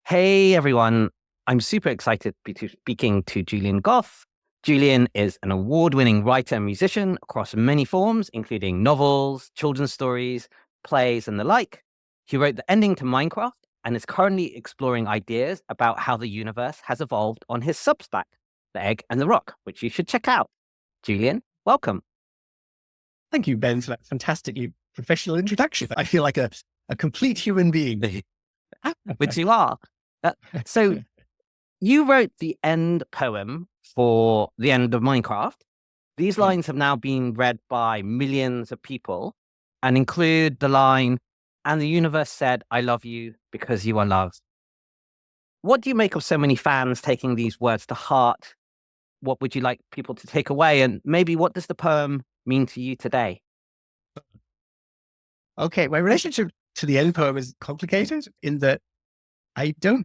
Hey everyone, I'm super excited to be speaking to Julian Gough. Julian is an award-winning writer and musician across many forms, including novels, children's stories, plays, and the like. He wrote the ending to Minecraft and is currently exploring ideas about how the universe has evolved on his Substack, The Egg and the Rock, which you should check out. Julian, welcome. Thank you, Ben, for that fantastically professional introduction. I feel like a complete human being. Which you are. So you wrote the end poem for the end of Minecraft. These lines have now been read by millions of people and include the line, "And the universe said, I love you because you are loved." What do you make of so many fans taking these words to heart? What would you like people to take away? And maybe what does the poem mean to you today? Okay, my relationship to the end poem is complicated in that I don't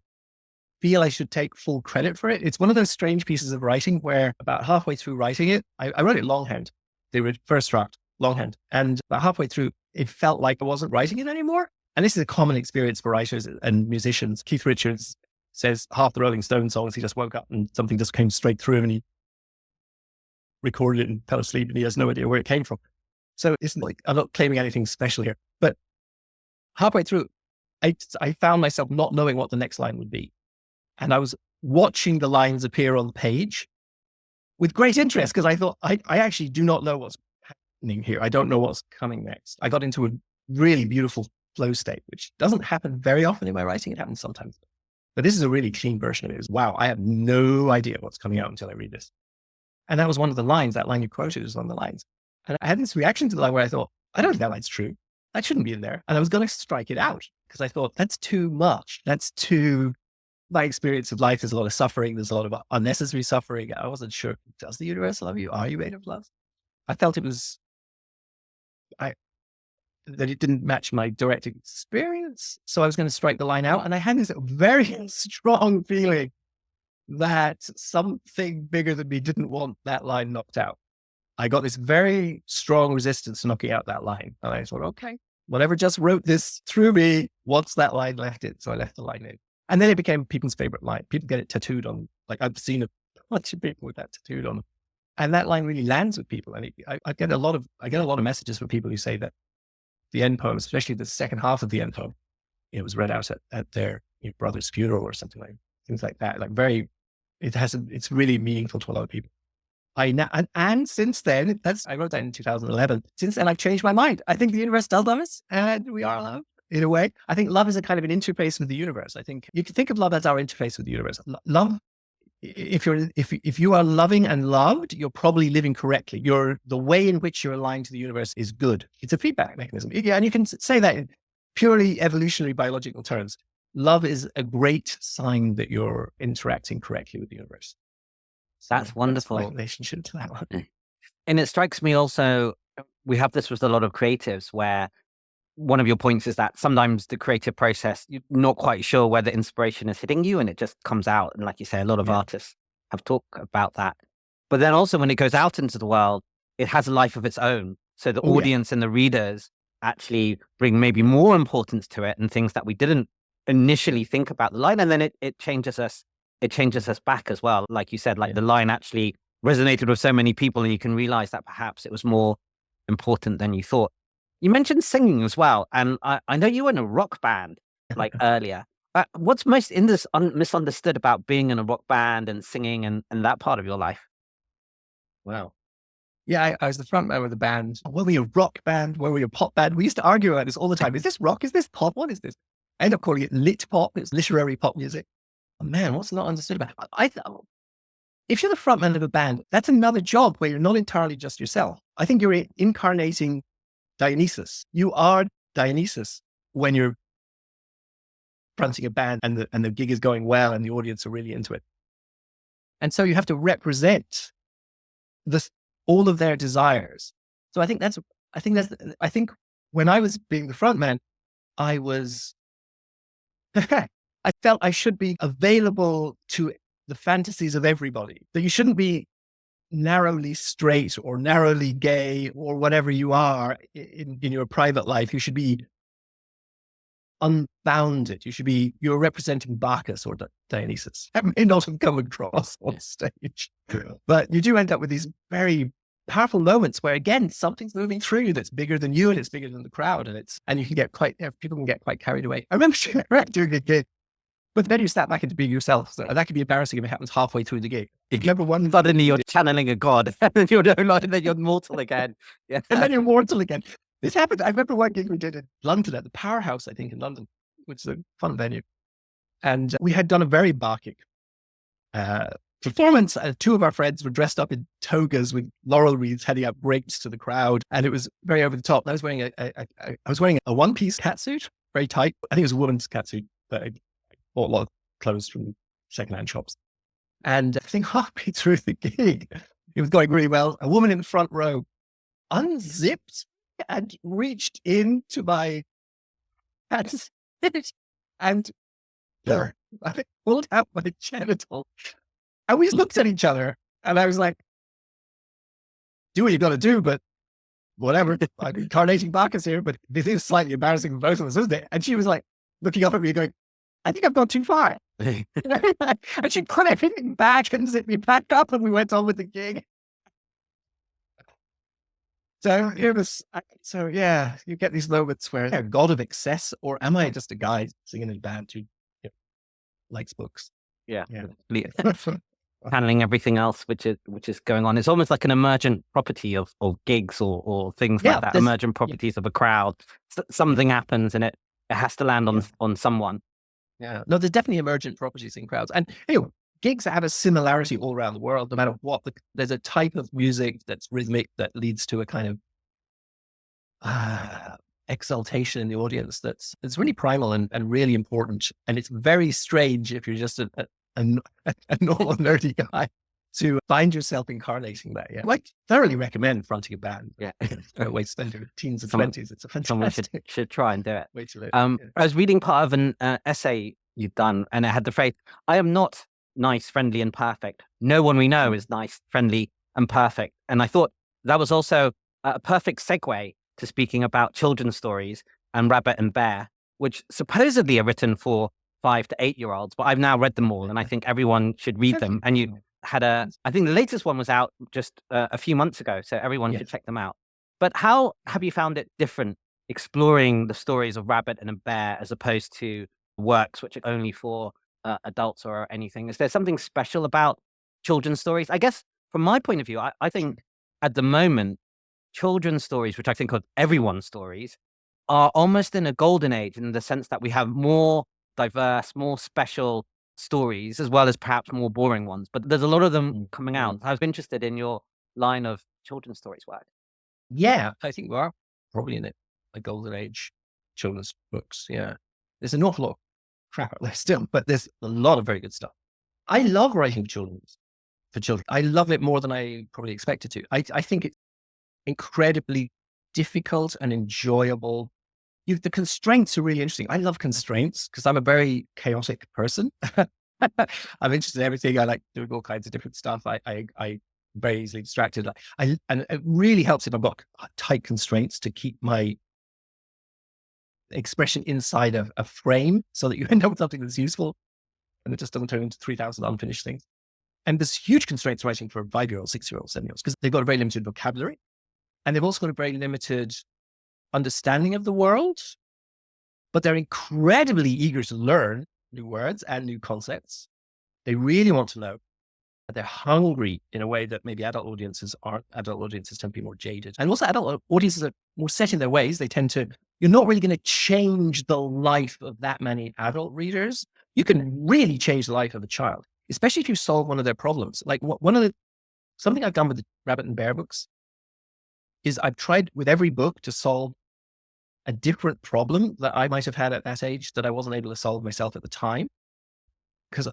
feel I should take full credit for it. It's one of those strange pieces of writing where about halfway through writing it, I wrote it longhand, the first draft, longhand. And about halfway through, it felt like I wasn't writing it anymore. And this is a common experience for writers and musicians. Keith Richards says half the Rolling Stones songs, he just woke up and something just came straight through him and he recorded it and fell asleep and he has no idea where it came from. So it's like, I'm not claiming anything special here, but halfway through, I found myself not knowing what the next line would be. And I was watching the lines appear on the page with great interest because I thought, I actually do not know what's happening here. I don't know what's coming next. I got into a really beautiful flow state, which doesn't happen very often in my writing. It happens sometimes. But this is a really clean version of it. It was, wow, I have no idea what's coming out until I read this. And that was one of the lines. That line you quoted was one of the lines. And I had this reaction to the line where I thought, I don't think that line's true. That shouldn't be in there. And I was going to strike it out because I thought, that's too much. That's too... My experience of life, there's a lot of suffering. There's a lot of unnecessary suffering. I wasn't sure. Does the universe love you? Are you made of love? I felt it was, that it didn't match my direct experience. So I was going to strike the line out. And I had this very strong feeling that something bigger than me didn't want that line knocked out. I got this very strong resistance to knocking out that line. And I thought, okay, whatever just wrote this through me, once that line left it. So I left the line in. And then it became people's favorite line. People get it tattooed on, like I've seen a bunch of people with that tattooed on them. And that line really lands with people. And I get a lot of messages from people who say that the end poem, especially the second half of the end poem, it was read out at their brother's funeral or something like things like that. Like it's really meaningful to a lot of people. And since then, I wrote that in 2011. Since then, I've changed my mind. I think the universe does love us and we are loved. In a way, I think love is a kind of an interface with the universe. I think you can think of love as our interface with the universe. Love, if you are loving and loved, you're probably living correctly. The way in which you're aligned to the universe is good. It's a feedback mechanism. Yeah, and you can say that in purely evolutionary biological terms. Love is a great sign that you're interacting correctly with the universe. So that's wonderful. That's my relationship to that one. And it strikes me also, we have this with a lot of creatives where one of your points is that sometimes the creative process, you're not quite sure where the inspiration is hitting you and it just comes out. And like you say, a lot of artists have talked about that. But then also when it goes out into the world, it has a life of its own. So the audience and the readers actually bring maybe more importance to it and things that we didn't initially think about the line. And then it changes us. It changes us back as well. Like you said, the line actually resonated with so many people and you can realize that perhaps it was more important than you thought. You mentioned singing as well, and I know you were in a rock band earlier. What's most misunderstood about being in a rock band and singing and that part of your life? Wow. Yeah, I was the front man of the band. Were we a rock band? Were we a pop band? We used to argue about this all the time. Is this rock? Is this pop? What is this? I end up calling it lit pop. It's literary pop music. Oh, man, what's not understood about it? If you're the front man of a band, that's another job where you're not entirely just yourself. I think you're incarnating Dionysus. You are Dionysus when you're fronting a band and the gig is going well and the audience are really into it. And so you have to represent all of their desires. So I think when I was being the front man, I felt I should be available to the fantasies of everybody. That you shouldn't be narrowly straight or narrowly gay or whatever you are in your private life. You should be unbounded. You're representing Bacchus or Dionysus. That may not have come across on stage, but you do end up with these very powerful moments where, again, something's moving through you that's bigger than you and it's bigger than the crowd, and you can get people can get quite carried away. I remember doing a gig, but then you snap back into being yourself. So that can be embarrassing if it happens halfway through the gig. If you remember suddenly you're channeling a god, and you're no longer, then you're mortal again. Yeah. And then you're mortal again. This happened. I remember one gig we did in London at the Powerhouse, I think, in London, which is a fun venue. And we had done a very Bacchic performance. Two of our friends were dressed up in togas with laurel wreaths, handing out grapes to the crowd, and it was very over the top. And I was wearing a one-piece catsuit, very tight. I think it was a woman's catsuit that I bought a lot of clothes from secondhand shops. And I think halfway through the gig, it was going really well. A woman in the front row unzipped and reached into my pants and I pulled out my genital. And we looked at each other, and I was like, do what you got to do, but whatever. I'm incarnating Bacchus here, but this is slightly embarrassing for both of us, isn't it? And she was like, looking up at me going, I think I've gone too far. And she put everything back and zipped me back up, and we went on with the gig. So yeah, you get these moments where a god of excess, or am I just a guy singing in a band who likes books? Yeah. Handling everything else which is going on. It's almost like an emergent property of gigs or things like that. Emergent properties of a crowd. Something happens and it has to land on someone. Yeah. No, there's definitely emergent properties in crowds. And gigs have a similarity all around the world, no matter what. There's a type of music that's rhythmic that leads to a kind of exaltation in the audience it's really primal and really important. And it's very strange if you're just a normal nerdy guy to find yourself incarnating that. Yeah, I thoroughly recommend fronting a band. Yeah, way to spend your teens and 20s. It's a fantastic. Someone should try and do it. Way to live. I was reading part of an essay you've done, and it had the phrase, "I am not nice, friendly, and perfect. No one we know is nice, friendly, and perfect." And I thought that was also a perfect segue to speaking about children's stories and Rabbit and Bear, which supposedly are written for 5 to 8-year-olds, but I've now read them all, and I think everyone should read them. And you had I think the latest one was out just a few months ago, so everyone should check them out. But how have you found it different exploring the stories of Rabbit and a Bear as opposed to works which are only for adults or anything? Is there something special about children's stories? I guess from my point of view, I think at the moment, children's stories, which I think are everyone's stories, are almost in a golden age in the sense that we have more diverse, more special stories, as well as perhaps more boring ones. But there's a lot of them coming out. I was interested in your line of children's stories work. Yeah, I think we are probably in a golden age children's books. Yeah, there's an awful lot of crap out there still, but there's a lot of very good stuff. I love writing for children. I love it more than I probably expected to. I think it's incredibly difficult and enjoyable. The constraints are really interesting. I love constraints because I'm a very chaotic person. I'm interested in everything. I like doing all kinds of different stuff. I'm very easily distracted. And it really helps if I've got tight constraints to keep my expression inside of a frame so that you end up with something that's useful and it just doesn't turn into 3,000 unfinished things. And there's huge constraints writing for 5-year-olds, 6-year-olds, 7-year-olds because they've got a very limited vocabulary and they've also got a very limited understanding of the world, but they're incredibly eager to learn new words and new concepts. They really want to know. They're hungry in a way that maybe adult audiences aren't. Adult audiences tend to be more jaded. And also adult audiences are more set in their ways. They tend to, you're not really going to change the life of that many adult readers. You can really change the life of a child, especially if you solve one of their problems. Like something I've done with the Rabbit and Bear books is I've tried with every book to solve a different problem that I might have had at that age that I wasn't able to solve myself at the time. Because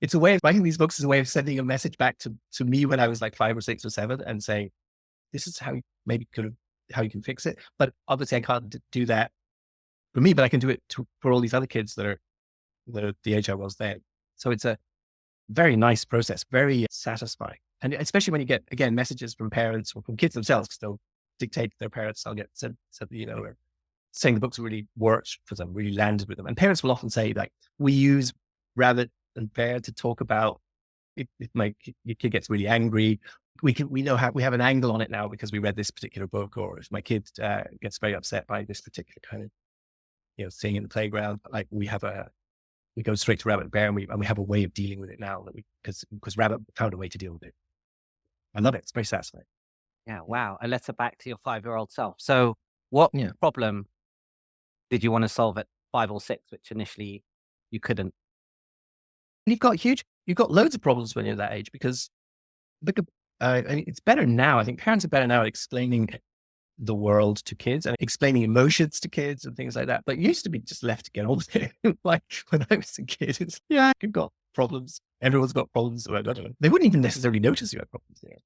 it's a way of writing these books is a way of sending a message back to me when I was like 5 or 6 or 7 and saying, this is how how you can fix it. But obviously I can't do that for me, but I can do it for all these other kids that are the age I was then. So it's a very nice process, very satisfying. And especially when you get, again, messages from parents or from kids themselves, because they'll dictate to their parents, I'll get sent the saying the books really worked for them, really landed with them. And parents will often say, like, we use rabbit and bear to talk about if your kid gets really angry, we have an angle on it now because we read this particular book, or if my kid gets very upset by this particular kind of thing in the playground, like we go straight to rabbit and bear, and we have a way of dealing with it now that because rabbit found a way to deal with it. I love it. It's very satisfying. Yeah. Wow. A letter back to your 5-year-old self. So what Yeah. problem did you want to solve at 5 or 6, which initially you couldn't? You've got loads of problems when you're that age because I mean, it's better now. I think parents are better now at explaining the world to kids and explaining emotions to kids and things like that. But it used to be just left to get on with it. Like when I was a kid, it's, you've got problems. Everyone's got problems. I don't know. They wouldn't even necessarily notice you had problems there.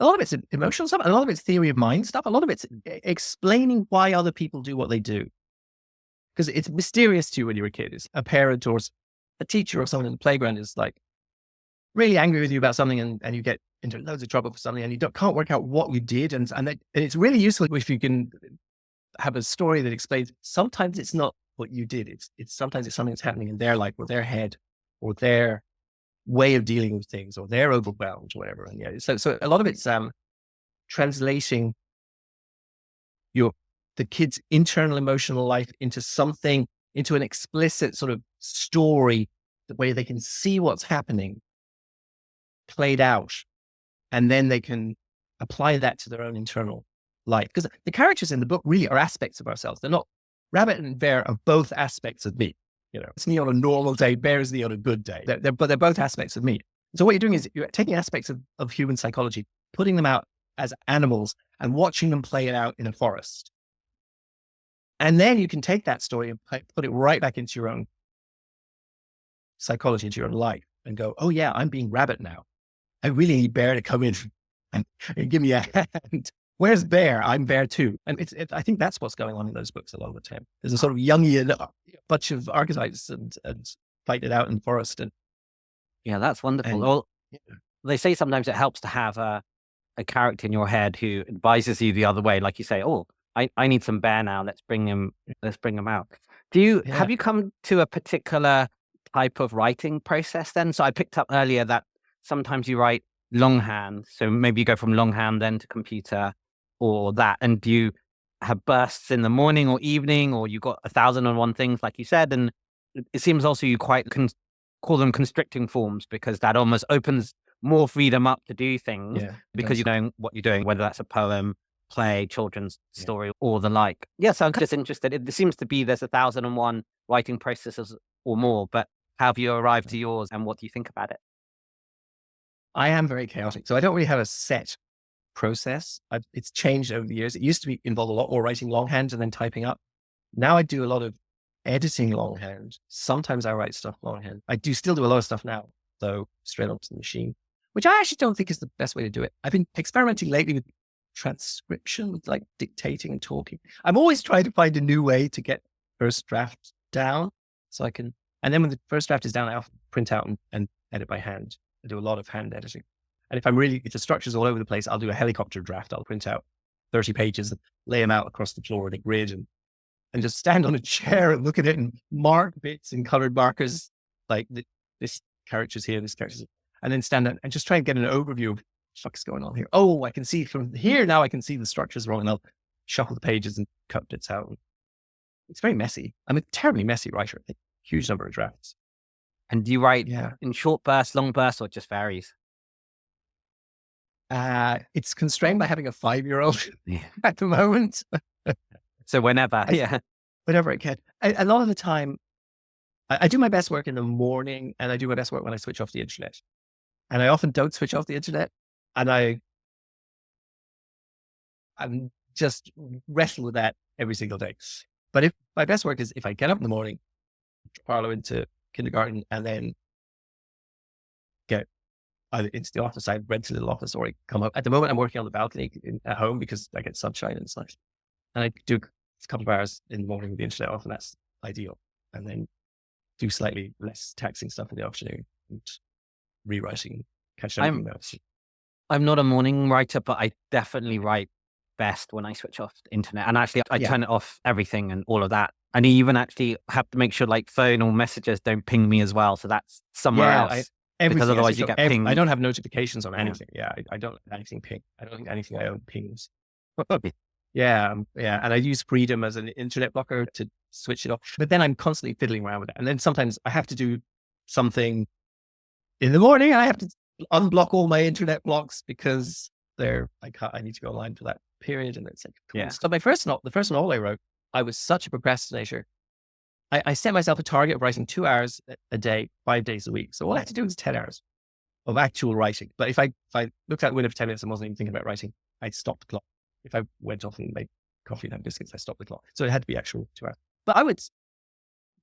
A lot of it's emotional stuff. A lot of it's theory of mind stuff. A lot of it's explaining why other people do what they do. Because it's mysterious to you when you're a kid. It's a parent or a teacher or someone in the playground is like really angry with you about something, and you get into loads of trouble for something, and you can't work out what you did. And it's really useful if you can have a story that explains sometimes it's not what you did. It's sometimes it's something that's happening in their life or their head or their way of dealing with things, or they're overwhelmed or whatever. And so a lot of it's translating the kid's internal emotional life into an explicit sort of story, the way they can see what's happening played out, and then they can apply that to their own internal life. Because the characters in the book really are aspects of ourselves. They're not. Rabbit and bear are both aspects of me. It's me on a normal day, bear is me on a good day. But they're both aspects of me. So what you're doing is you're taking aspects of human psychology, putting them out as animals and watching them play it out in a forest. And then you can take that story and put it right back into your own psychology, into your own life, and go, oh yeah, I'm being rabbit now. I really need bear to come in and give me a hand. Where's bear? I'm bear too. And I think that's what's going on in those books a lot of the time. There's a sort of Jungian bunch of archetypes and fight it out in the forest. And yeah, that's wonderful. Well, they say sometimes it helps to have a character in your head who advises you the other way. Like you say, oh, I need some bear now. Let's bring him out. Have you come to a particular type of writing process then? So I picked up earlier that sometimes you write longhand. So maybe you go from longhand then to computer or that. And do you have bursts in the morning or evening, or you got 1,001 things like you said? And it seems also you quite can call them constricting forms, because that almost opens more freedom up to do things because you know what you're doing, whether that's a poem, play, children's story, or the like. Yes, I'm just interested. It seems to be there's 1,001 writing processes or more, but how have you arrived to yours, and what do you think about it? I am very chaotic, so I don't really have a set process. It's changed over the years. It used to involve a lot more writing longhand and then typing up. Now I do a lot of editing longhand. Sometimes I write stuff longhand. I still do a lot of stuff now, though, straight onto the machine, which I actually don't think is the best way to do it. I've been experimenting lately with transcription, with like dictating and talking. I'm always trying to find a new way to get first draft down so I can, and then when the first draft is down, I often print out and edit by hand. I do a lot of hand editing. And if the structure's all over the place, I'll do a helicopter draft. I'll print out 30 pages and lay them out across the floor in a grid and just stand on a chair and look at it and mark bits in colored markers, like this character's here, this character's here, and then stand and just try and get an overview of what the fuck's going on here. Oh, I can see from here now, I can see the structure's wrong, and I'll shuffle the pages and cut bits out. It's very messy. I'm a terribly messy writer. I think huge number of drafts. And do you write in short bursts, long bursts, or it just varies? It's constrained by having a 5-year-old at the moment. So whenever, whenever I can. A lot of the time, I do my best work in the morning, and I do my best work when I switch off the internet. And I often don't switch off the internet, and I'm just wrestle with that every single day. But if my best work is if I get up in the morning, Harlow into kindergarten, and then get either into the office, I rent a little office, or I come up. At the moment, I'm working on the balcony at home because I get sunshine and it's nice. And I do a couple of hours in the morning with the internet off, and that's ideal. And then do slightly less taxing stuff in the afternoon and rewriting, catch up. I'm not a morning writer, but I definitely write best when I switch off the internet. And actually, I Yeah. turn it off everything and all of that. And you even actually have to make sure like phone or messages don't ping me as well. So that's somewhere else. Because Everything. otherwise actually. you So get pinged. I don't have notifications on Yeah. anything. Yeah, I don't let anything ping. I don't think anything I own pings. Yeah. And I use Freedom as an internet blocker to switch it off. But then I'm constantly fiddling around with it. And then sometimes I have to do something in the morning and I have to unblock all my internet blocks because I need to go online for that period. And it's like, cool. Yeah. So the first novel I wrote, I was such a procrastinator. I set myself a target of writing 2 hours a day, 5 days a week. So all I had to do was 10 hours of actual writing. But if I looked out the window for 10 minutes and wasn't even thinking about writing, I'd stop the clock. If I went off and made coffee and had biscuits, I stopped the clock. So it had to be actual 2 hours. But I would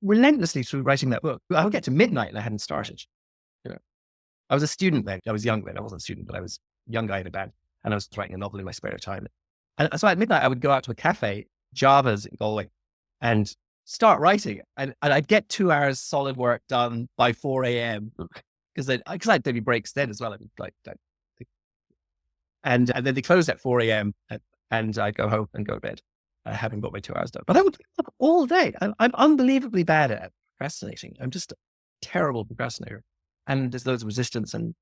relentlessly through writing that book. I would get to midnight and I hadn't started. I was a student then. I was young then. I wasn't a student, but I was a young guy in a band. And I was writing a novel in my spare time. And so at midnight, I would go out to a cafe, Java's in Galway, and start writing. And I'd get 2 hours solid work done by 4 a.m. Because I'd maybe breaks then as well. I mean, and then they closed at 4 a.m. and I'd go home and go to bed, having got my 2 hours done. But I would be up all day. I'm unbelievably bad at procrastinating. I'm just a terrible procrastinator. And there's loads of resistance, and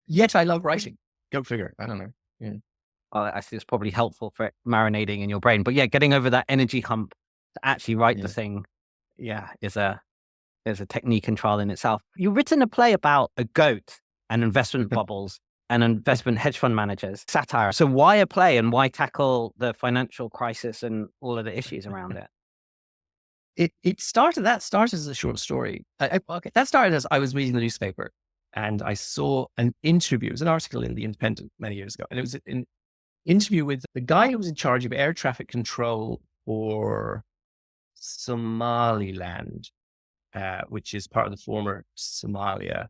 yet I love writing. Go figure. I don't know. Yeah. I think it's probably helpful for it marinating in your brain. But yeah, getting over that energy hump to actually write the thing, is a technique and trial in itself. You've written a play about a goat and investment bubbles and investment hedge fund managers, satire. So why a play and why tackle the financial crisis and all of the issues around it? That started as a short story. That started as I was reading the newspaper and I saw an interview. It was an article in The Independent many years ago. And it was an interview with the guy who was in charge of air traffic control for Somaliland, which is part of the former Somalia.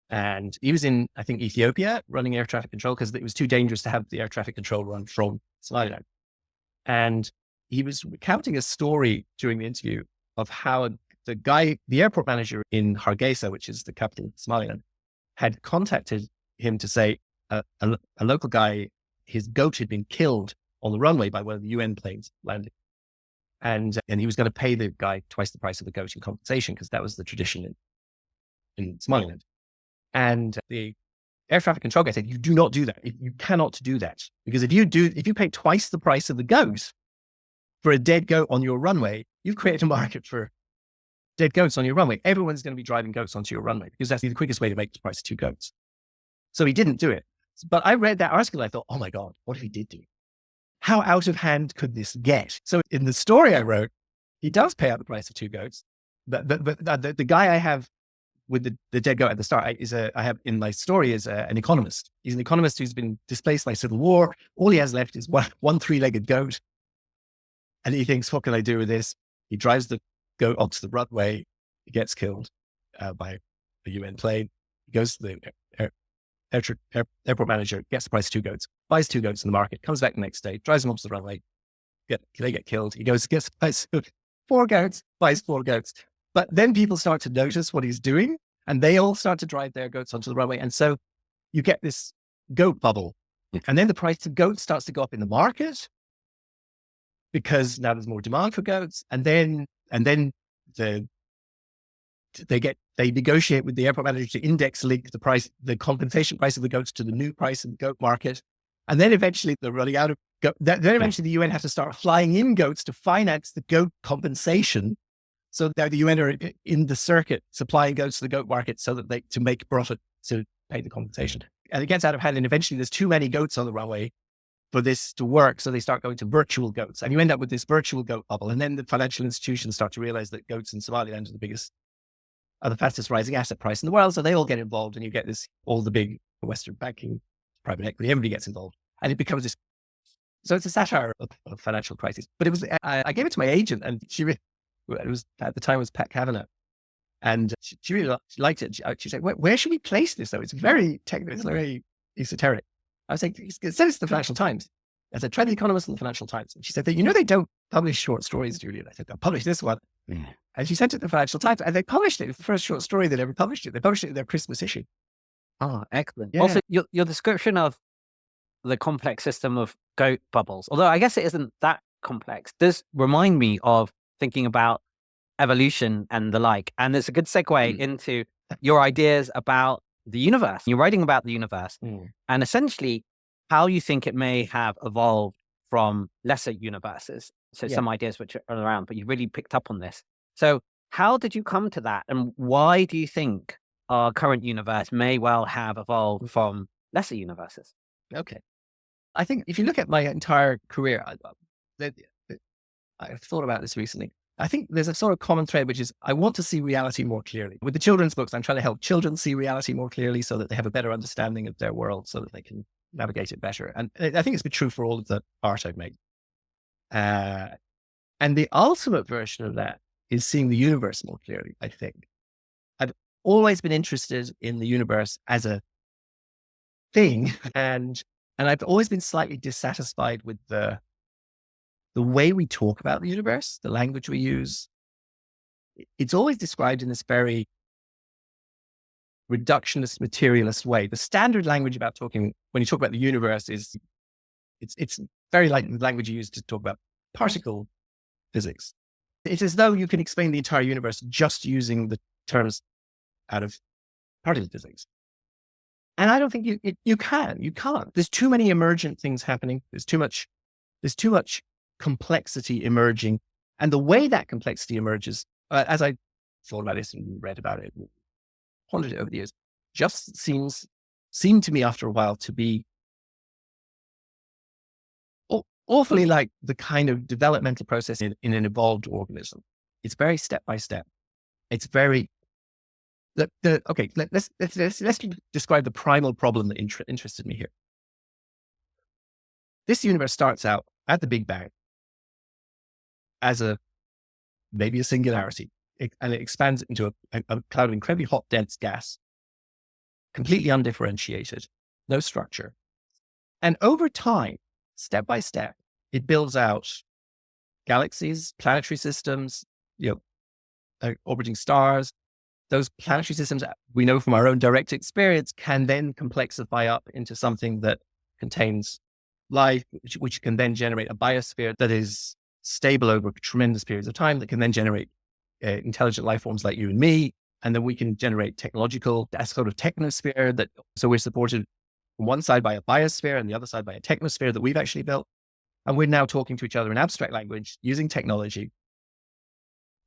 And he was in, I think, Ethiopia running air traffic control because it was too dangerous to have the air traffic control run from Somaliland. And he was recounting a story during the interview of how the airport manager in Hargeisa, which is the capital of Somaliland, had contacted him to say a local guy, his goat had been killed on the runway by one of the UN planes landing. And he was going to pay the guy twice the price of the goat in compensation because that was the tradition in Somaliland. And the air traffic control guy said, you do not do that. You cannot do that. Because if you pay twice the price of the goat for a dead goat on your runway, you've created a market for dead goats on your runway. Everyone's going to be driving goats onto your runway because that's the quickest way to make the price of 2 goats. So he didn't do it. But I read that article and I thought, oh my God, what if he did do it? How out of hand could this get? So in the story I wrote, he does pay out the price of 2 goats. But the guy I have with the dead goat at the start I have in my story is an economist. He's an economist who's been displaced by civil war. All he has left is one 3-legged goat. And he thinks, what can I do with this? He drives the goat onto the runway. He gets killed by a UN plane. He goes to the airport manager, gets the price of 2 goats, buys 2 goats in the market, comes back the next day, drives them up to the runway. They get killed. He goes, gets the price of 4 goats, buys 4 goats. But then people start to notice what he's doing and they all start to drive their goats onto the runway. And so you get this goat bubble. And then the price of goats starts to go up in the market because now there's more demand for goats. And then they negotiate with the airport manager to index link the compensation price of the goats to the new price in the goat market. And then eventually they're running out of goat. Then eventually the UN has to start flying in goats to finance the goat compensation. So now the UN are in the circuit supplying goats to the goat market so that to make profit to pay the compensation. And it gets out of hand. And eventually there's too many goats on the runway for this to work. So they start going to virtual goats and you end up with this virtual goat bubble. And then the financial institutions start to realize that goats in Somaliland are the fastest rising asset price in the world. So they all get involved and you get all the big Western banking, private equity, everybody gets involved. And it becomes this. So it's a satire of financial crisis. But it was, I gave it to my agent and at the time it was Pat Kavanagh. And she really liked it. She said, where should we place this though? It's very technical, it's very esoteric. I was like, send it to the Financial Times. I said, try the Economist and the Financial Times. And she said, they don't publish short stories, Julian. I said, they'll publish this one. Yeah. And she sent it to the Financial Times and they published it. It was the first short story that ever published it. They published it in their Christmas issue. Oh, excellent. Yeah. Also, your description of the complex system of goat bubbles, although I guess it isn't that complex, does remind me of thinking about evolution and the like. And it's a good segue into your ideas about the universe. You're writing about the universe and essentially how you think it may have evolved from lesser universes. So some ideas which are around, but you really picked up on this. So how did you come to that? And why do you think our current universe may well have evolved from lesser universes? Okay. I think if you look at my entire career, I've thought about this recently. I think there's a sort of common thread, which is I want to see reality more clearly. With the children's books, I'm trying to help children see reality more clearly so that they have a better understanding of their world so that they can navigate it better. And I think it's been true for all of the art I've made. And the ultimate version of that is seeing the universe more clearly, I think. I've always been interested in the universe as a thing, and I've always been slightly dissatisfied with the way we talk about the universe, the language we use. It's always described in this very reductionist, materialist way. The standard language about talking, when you talk about the universe, is it's very like the language you use to talk about particle physics. It's as though you can explain the entire universe just using the terms out of particle physics. And I don't think you can. You can't. There's too many emergent things happening. There's too much complexity emerging. And the way that complexity emerges, as I thought about this and read about it, pondered it over the years, just seemed to me after a while to be awfully like the kind of developmental process in an evolved organism. It's very step by step. It's very okay. Let's describe the primal problem that interested me here. This universe starts out at the Big Bang as maybe a singularity, and it expands into a cloud of incredibly hot, dense gas, completely undifferentiated, no structure. And over time, step by step, it builds out galaxies, planetary systems, orbiting stars. Those planetary systems, we know from our own direct experience, can then complexify up into something that contains life, which can then generate a biosphere that is stable over tremendous periods of time, that can then generate intelligent life forms like you and me. And then we can generate a sort of technosphere so we're supported on one side by a biosphere and the other side by a technosphere that we've actually built. And we're now talking to each other in abstract language using technology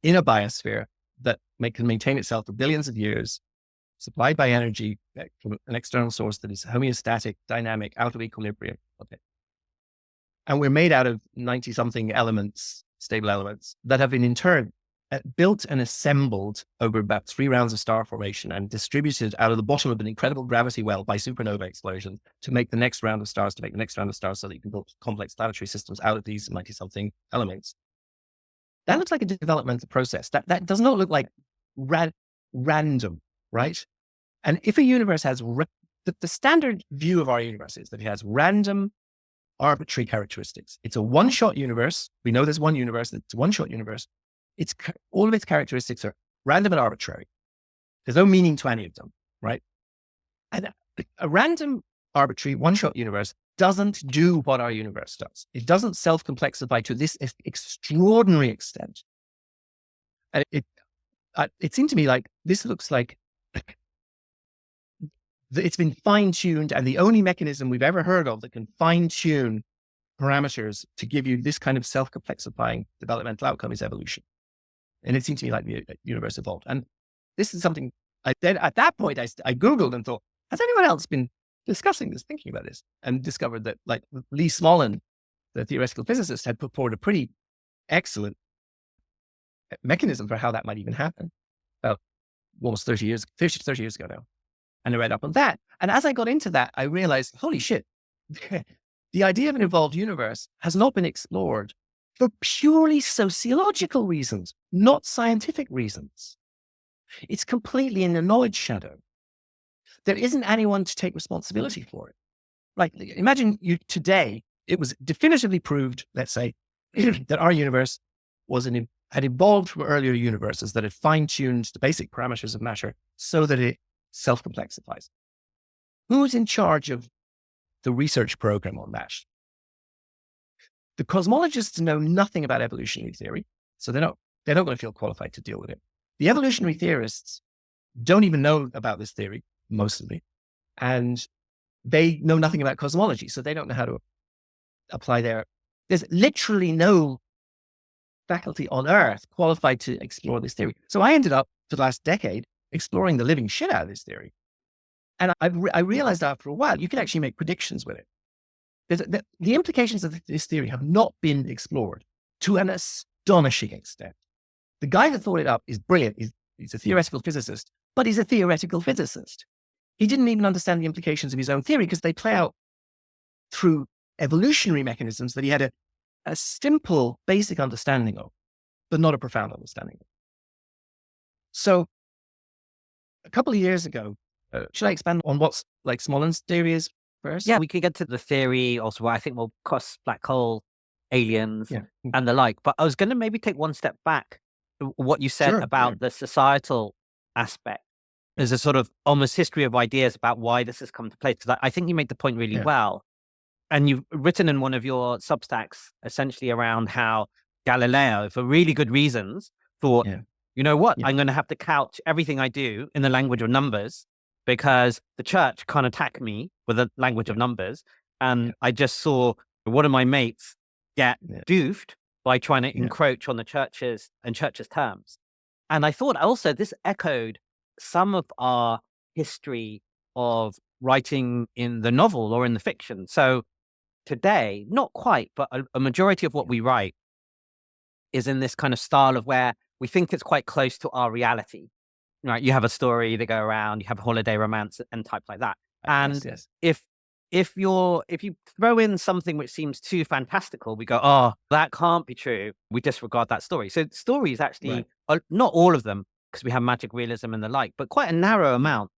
in a biosphere that can maintain itself for billions of years, supplied by energy from an external source that is homeostatic, dynamic, out of equilibrium. Okay. And we're made out of 90-something elements, stable elements, that have been in turn built and assembled over about 3 rounds of star formation and distributed out of the bottom of an incredible gravity well by supernova explosions to make the next round of stars, so that you can build complex planetary systems out of these 90-something elements. That looks like a developmental process. That does not look like random, right? And if a universe has, the standard view of our universe is that it has random, arbitrary characteristics. It's a one-shot universe. We know there's one universe. It's a one-shot universe. All of its characteristics are random and arbitrary. There's no meaning to any of them, right? And a random, arbitrary, one-shot universe doesn't do what our universe does. It doesn't self-complexify to this extraordinary extent. And it seemed to me like this looks like it's been fine-tuned, and the only mechanism we've ever heard of that can fine-tune parameters to give you this kind of self-complexifying developmental outcome is evolution. And it seemed to me like the universe evolved. And this is something at that point, I Googled and thought, has anyone else been discussing this, thinking about this? And discovered that like Lee Smolin, the theoretical physicist, had put forward a pretty excellent mechanism for how that might even happen about almost 30 years ago now. And I read up on that. And as I got into that, I realized, holy shit, the idea of an evolved universe has not been explored for purely sociological reasons, not scientific reasons. It's completely in the knowledge shadow. There isn't anyone to take responsibility for it. Like, imagine today, it was definitively proved, let's say, that our universe had evolved from earlier universes that had fine-tuned the basic parameters of matter so that it self-complexifies. Who's in charge of the research program on that? The cosmologists know nothing about evolutionary theory, so they're not going to feel qualified to deal with it. The evolutionary theorists don't even know about this theory, mostly, and they know nothing about cosmology, so they don't know how to apply there's literally no faculty on Earth qualified to explore this theory. So I ended up for the last decade exploring the living shit out of this theory. And I realized after a while, you can actually make predictions with it. The implications of this theory have not been explored to an astonishing extent. The guy that thought it up is brilliant. He's a theoretical physicist, but he's a theoretical physicist. He didn't even understand the implications of his own theory because they play out through evolutionary mechanisms that he had a simple, basic understanding of, but not a profound understanding of. So a couple of years ago, should I expand on what's like Smolens's theory is first? Yeah, we can get to the theory also. I think we'll cross black hole, aliens, and the like. But I was going to maybe take one step back. What you said about the societal aspect. There's a sort of almost history of ideas about why this has come to place. Because I think you made the point really well. And you've written in one of your Substacks essentially around how Galileo, for really good reasons, thought, you know what, I'm going to have to couch everything I do in the language of numbers because the church can't attack me with the language of numbers. And I just saw one of my mates get doofed by trying to encroach on the church's terms. And I thought also this echoed some of our history of writing in the novel or in the fiction. So today, not quite, but a majority of what we write is in this kind of style of where we think it's quite close to our reality, right? You have a story that go around, you have holiday romance and types like that. And if you throw in something which seems too fantastical, we go, oh, that can't be true. We disregard that story. So stories actually, not all of them, because we have magic realism and the like, but quite a narrow amount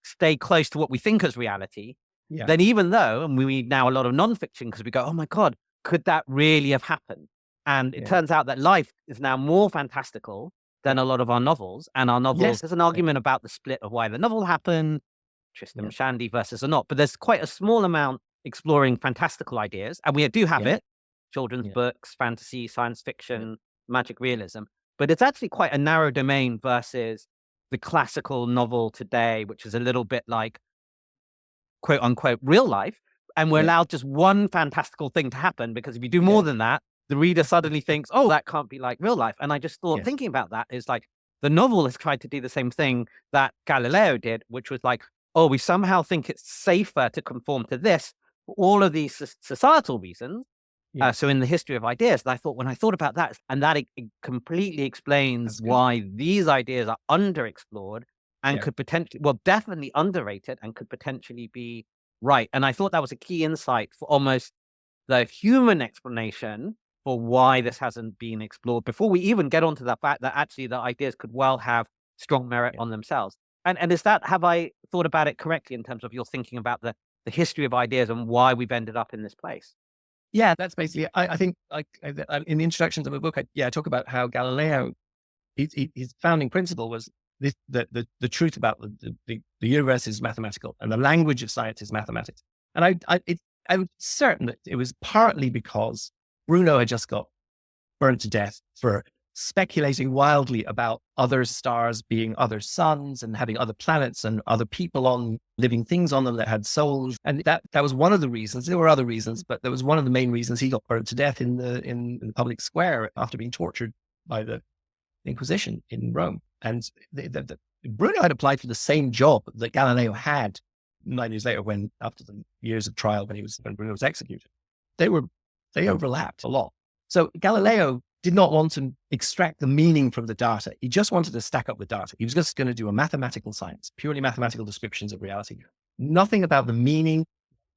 stay close to what we think as reality. Then even though, and we read now a lot of nonfiction because we go, oh my God, could that really have happened? And it turns out that life is now more fantastical than a lot of our novels. And our novels, there's an argument about the split of why the novel happened, Tristram Shandy versus or not, but there's quite a small amount exploring fantastical ideas. And we do have it, children's books, fantasy, science fiction, magic realism, but it's actually quite a narrow domain versus the classical novel today, which is a little bit like, quote unquote, real life. And we're allowed just one fantastical thing to happen because if you do more than that, the reader suddenly thinks, oh, that can't be like real life. And I just thought thinking about that is like the novel has tried to do the same thing that Galileo did, which was like, oh, we somehow think it's safer to conform to this for all of these societal reasons. So in the history of ideas, and I thought when I thought about that, and that it completely explains why these ideas are underexplored and could potentially, well, definitely underrated and could potentially be right. And I thought that was a key insight for almost the human explanation for why this hasn't been explored before we even get onto the fact that actually the ideas could well have strong merit on themselves. And is that, have I thought about it correctly in terms of your thinking about the history of ideas and why we've ended up in this place? Yeah, that's basically, I think in the introduction to the book, I talk about how Galileo, his founding principle was the truth about the universe is mathematical and the language of science is mathematics. And I'm certain that it was partly because Bruno had just got burned to death for speculating wildly about other stars being other suns and having other planets and other people on living things on them that had souls. And that was one of the reasons. There were other reasons, but that was one of the main reasons he got burned to death in the public square after being tortured by the Inquisition in Rome. And Bruno had applied for the same job that Galileo had 9 years later when, after the years of trial, when Bruno was executed. They overlapped a lot. So Galileo did not want to extract the meaning from the data. He just wanted to stack up the data. He was just going to do a mathematical science, purely mathematical descriptions of reality. Nothing about the meaning.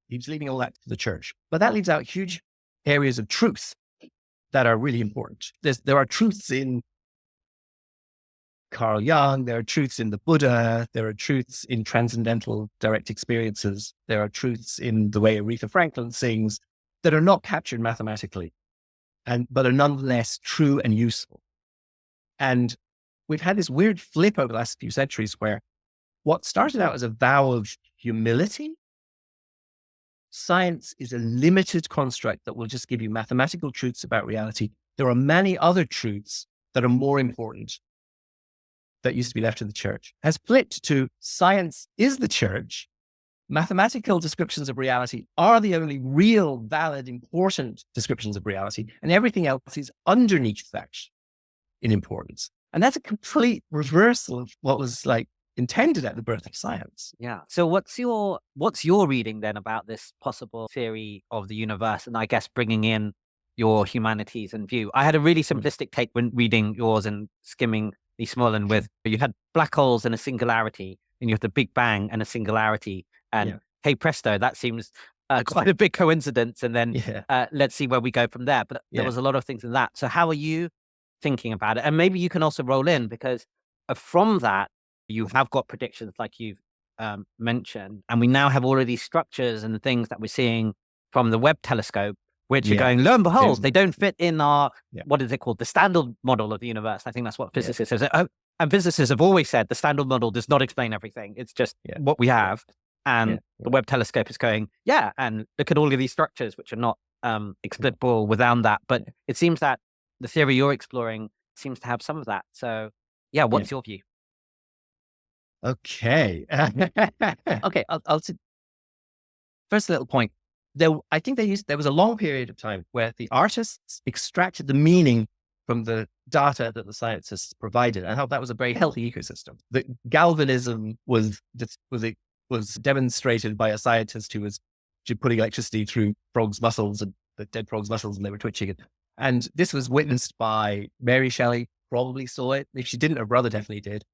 He was leaving all that to the church. But that leaves out huge areas of truth that are really important. There are truths in Carl Jung, there are truths in the Buddha, there are truths in transcendental direct experiences, there are truths in the way Aretha Franklin sings that are not captured mathematically, but are nonetheless true and useful. And we've had this weird flip over the last few centuries where what started out as a vow of humility science is a limited construct that will just give you mathematical truths about reality. There are many other truths that are more important that used to be left to the church, has flipped to science is the church. Mathematical descriptions of reality are the only real, valid, important descriptions of reality, and everything else is underneath that in importance. And that's a complete reversal of what was like intended at the birth of science. Yeah. So what's your reading then about this possible theory of the universe, and I guess bringing in your humanities and view? I had a really simplistic take when reading yours and skimming Lee Smolin with you had black holes and a singularity, and you have the Big Bang and a singularity, and hey presto, that seems quite a big coincidence. And then let's see where we go from there. But there was a lot of things in that. So how are you thinking about it? And maybe you can also roll in, because from that, you have got predictions like you've mentioned, and we now have all of these structures and the things that we're seeing from the Webb telescope, which are going, lo and behold, they don't fit in our, what is it called? The standard model of the universe. I think that's what physicists say. And physicists have always said the standard model does not explain everything. It's just what we have. And the Webb telescope is going, and look at all of these structures, which are not explicable without that. But it seems that the theory you're exploring seems to have some of that. So what's your view? Okay. Okay. I'll first little point. I think there was a long period of time where the artists extracted the meaning from the data that the scientists provided, and how that was a very healthy ecosystem. The galvanism was demonstrated by a scientist who was putting electricity through frogs' muscles, and the dead frogs' muscles, and they were twitching it. And this was witnessed by Mary Shelley, probably saw it. If she didn't, her brother definitely did.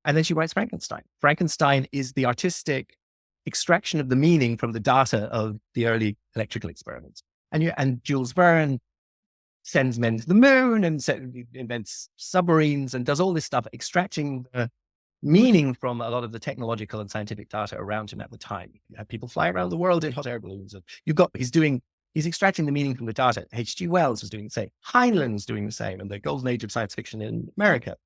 And then she writes Frankenstein. Frankenstein is the artistic extraction of the meaning from the data of the early electrical experiments. And Jules Verne sends men to the moon and invents submarines and does all this stuff, extracting the meaning from a lot of the technological and scientific data around him at the time. You have people flying around the world in hot air balloons. He's extracting the meaning from the data. H.G. Wells was doing the same. Heinlein was doing the same in the golden age of science fiction in America.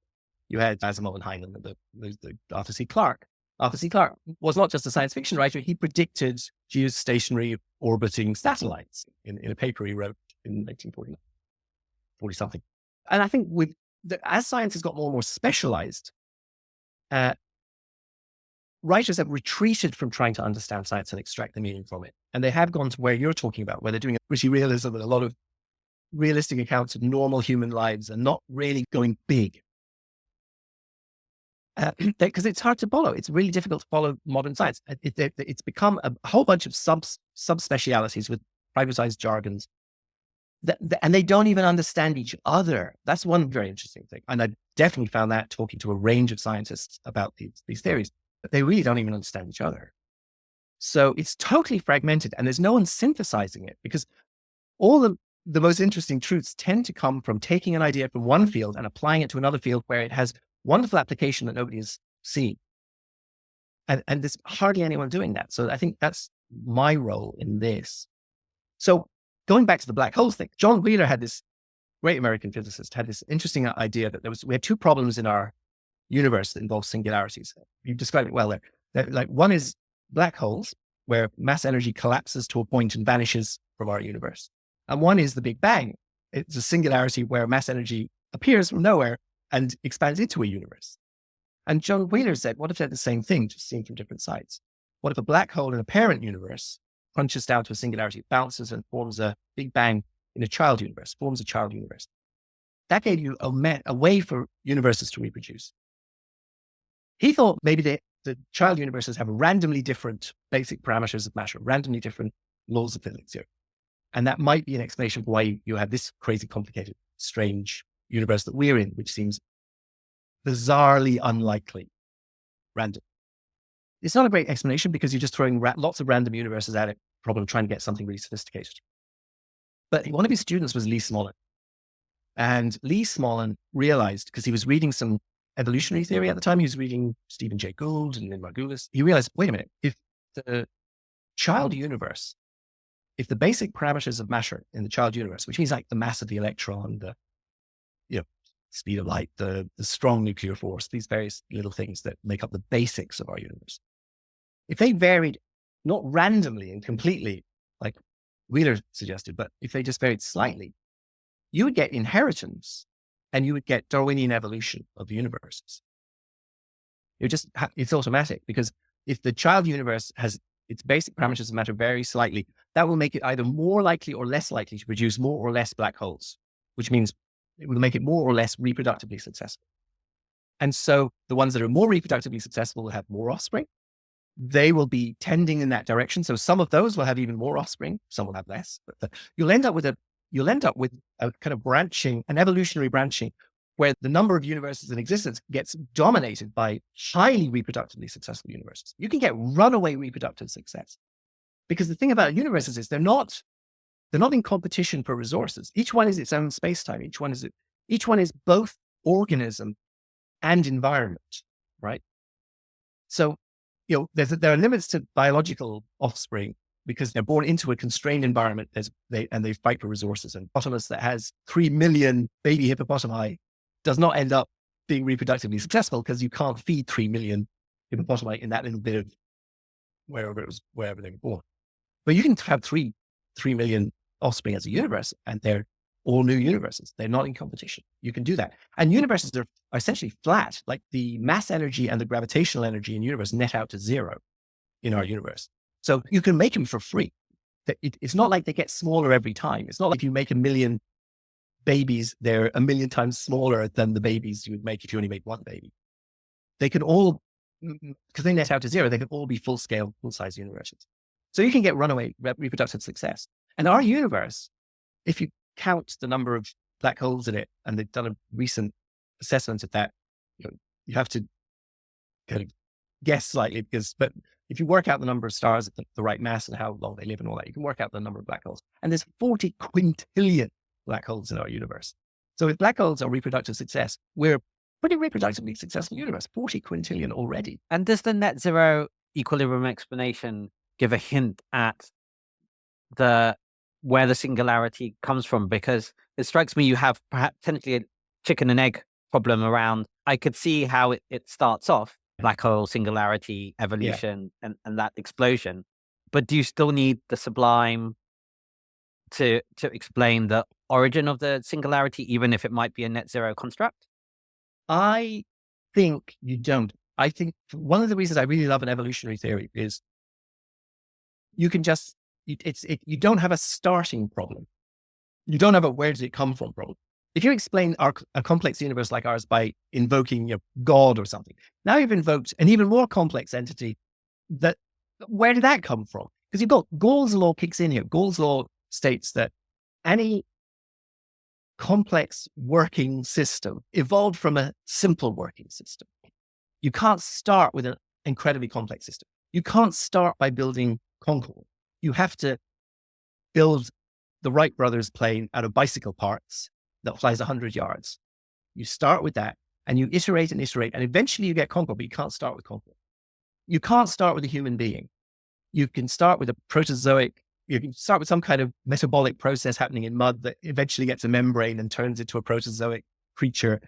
You had Asimov and Heinlein, the Arthur C. Clarke. Arthur C. Clarke was not just a science fiction writer. He predicted geostationary orbiting satellites in a paper he wrote in 1940 something. And I think as science has got more and more specialized, writers have retreated from trying to understand science and extract the meaning from it. And they have gone to where you're talking about, where they're doing a gritty realism and a lot of realistic accounts of normal human lives and not really going big. Because it's hard to follow. It's really difficult to follow modern science. It's become a whole bunch of subspecialities with privatized jargons, and they don't even understand each other. That's one very interesting thing. And I definitely found that talking to a range of scientists about these theories, that they really don't even understand each other. So it's totally fragmented, and there's no one synthesizing it, because all the most interesting truths tend to come from taking an idea from one field and applying it to another field where it has wonderful application that nobody has seen. And there's hardly anyone doing that. So I think that's my role in this. So going back to the black holes thing, John Wheeler had this great American physicist, had this interesting idea that we had two problems in our universe that involve singularities. You described it well there. Like one is black holes, where mass energy collapses to a point and vanishes from our universe. And one is the Big Bang. It's a singularity where mass energy appears from nowhere and expands into a universe. And John Wheeler said, what if they're the same thing, just seen from different sides? What if a black hole in a parent universe crunches down to a singularity, bounces and forms a Big Bang in a child universe, forms a child universe? That gave you a way for universes to reproduce. He thought maybe the child universes have randomly different basic parameters of matter, randomly different laws of physics here. And that might be an explanation for why you have this crazy, complicated, strange universe that we're in, which seems bizarrely unlikely, random. It's not a great explanation because you're just throwing lots of random universes at it, probably trying to get something really sophisticated. But one of his students was Lee Smolin. And Lee Smolin realized, because he was reading some evolutionary theory at the time, he was reading Stephen Jay Gould and Lynn Margulis. He realized, wait a minute, if the child universe, if the basic parameters of matter in the child universe, which means like the mass of the electron, the speed of light, the strong nuclear force, these various little things that make up the basics of our universe, if they varied not randomly and completely Wheeler suggested, but if they just varied slightly, you would get inheritance and you would get Darwinian evolution of the universes. It's automatic, because if the child universe has its basic parameters of matter vary slightly, that will make it either more likely or less likely to produce more or less black holes, which means it will make it more or less reproductively successful. And so the ones that are more reproductively successful will have more offspring. They will be tending in that direction. So some of those will have even more offspring, some will have less. But you'll end up with a kind of branching, an evolutionary branching, where the number of universes in existence gets dominated by highly reproductively successful universes. You can get runaway reproductive success, because the thing about universes is they're not in competition for resources. Each one is its own space-time. Each one is both organism and environment, right? So, there are limits to biological offspring because they're born into a constrained environment, and they fight for resources. And hippopotamus that has 3 million baby hippopotami does not end up being reproductively successful, because you can't feed 3 million hippopotami in that little bit of wherever they were born. But you can have 3 million offspring as a universe, and they're all new universes. They're not in competition. You can do that. And universes are essentially flat. Like the mass energy and the gravitational energy in the universe net out to zero in our universe. So you can make them for free. It's not like they get smaller every time. It's not like if you make 1 million babies, they're 1 million times smaller than the babies you would make if you only made one baby. They can all, because they net out to zero, they can all be full-scale, full-size universes. So you can get runaway reproductive success. And our universe, if you count the number of black holes in it, and they've done a recent assessment of that, you have to kind of guess slightly, but if you work out the number of stars at the right mass and how long they live and all that, you can work out the number of black holes. And there's 40 quintillion black holes in our universe. So if black holes are reproductive success, we're a pretty reproductively successful universe, 40 quintillion already. And does the net zero equilibrium explanation give a hint at where the singularity comes from? Because it strikes me you have perhaps potentially a chicken and egg problem around. I could see how it starts off, black hole, singularity, evolution, and that explosion. But do you still need the sublime to explain the origin of the singularity, even if it might be a net zero construct? I think you don't. I think one of the reasons I really love an evolutionary theory is you can just, you don't have a starting problem. You don't have a where did it come from problem. If you explain a complex universe like ours by invoking God or something, now you've invoked an even more complex entity. Where did that come from? Because you've got Gall's law kicks in here. Gall's law states that any complex working system evolved from a simple working system. You can't start with an incredibly complex system. You can't start by building Concorde. You have to build the Wright brothers plane out of bicycle parts that flies 100 yards. You start with that, and you iterate, and eventually you get Concorde, but you can't start with Concorde. You can't start with a human being. You can start with a protozoic. You can start with some kind of metabolic process happening in mud that eventually gets a membrane and turns into a protozoic creature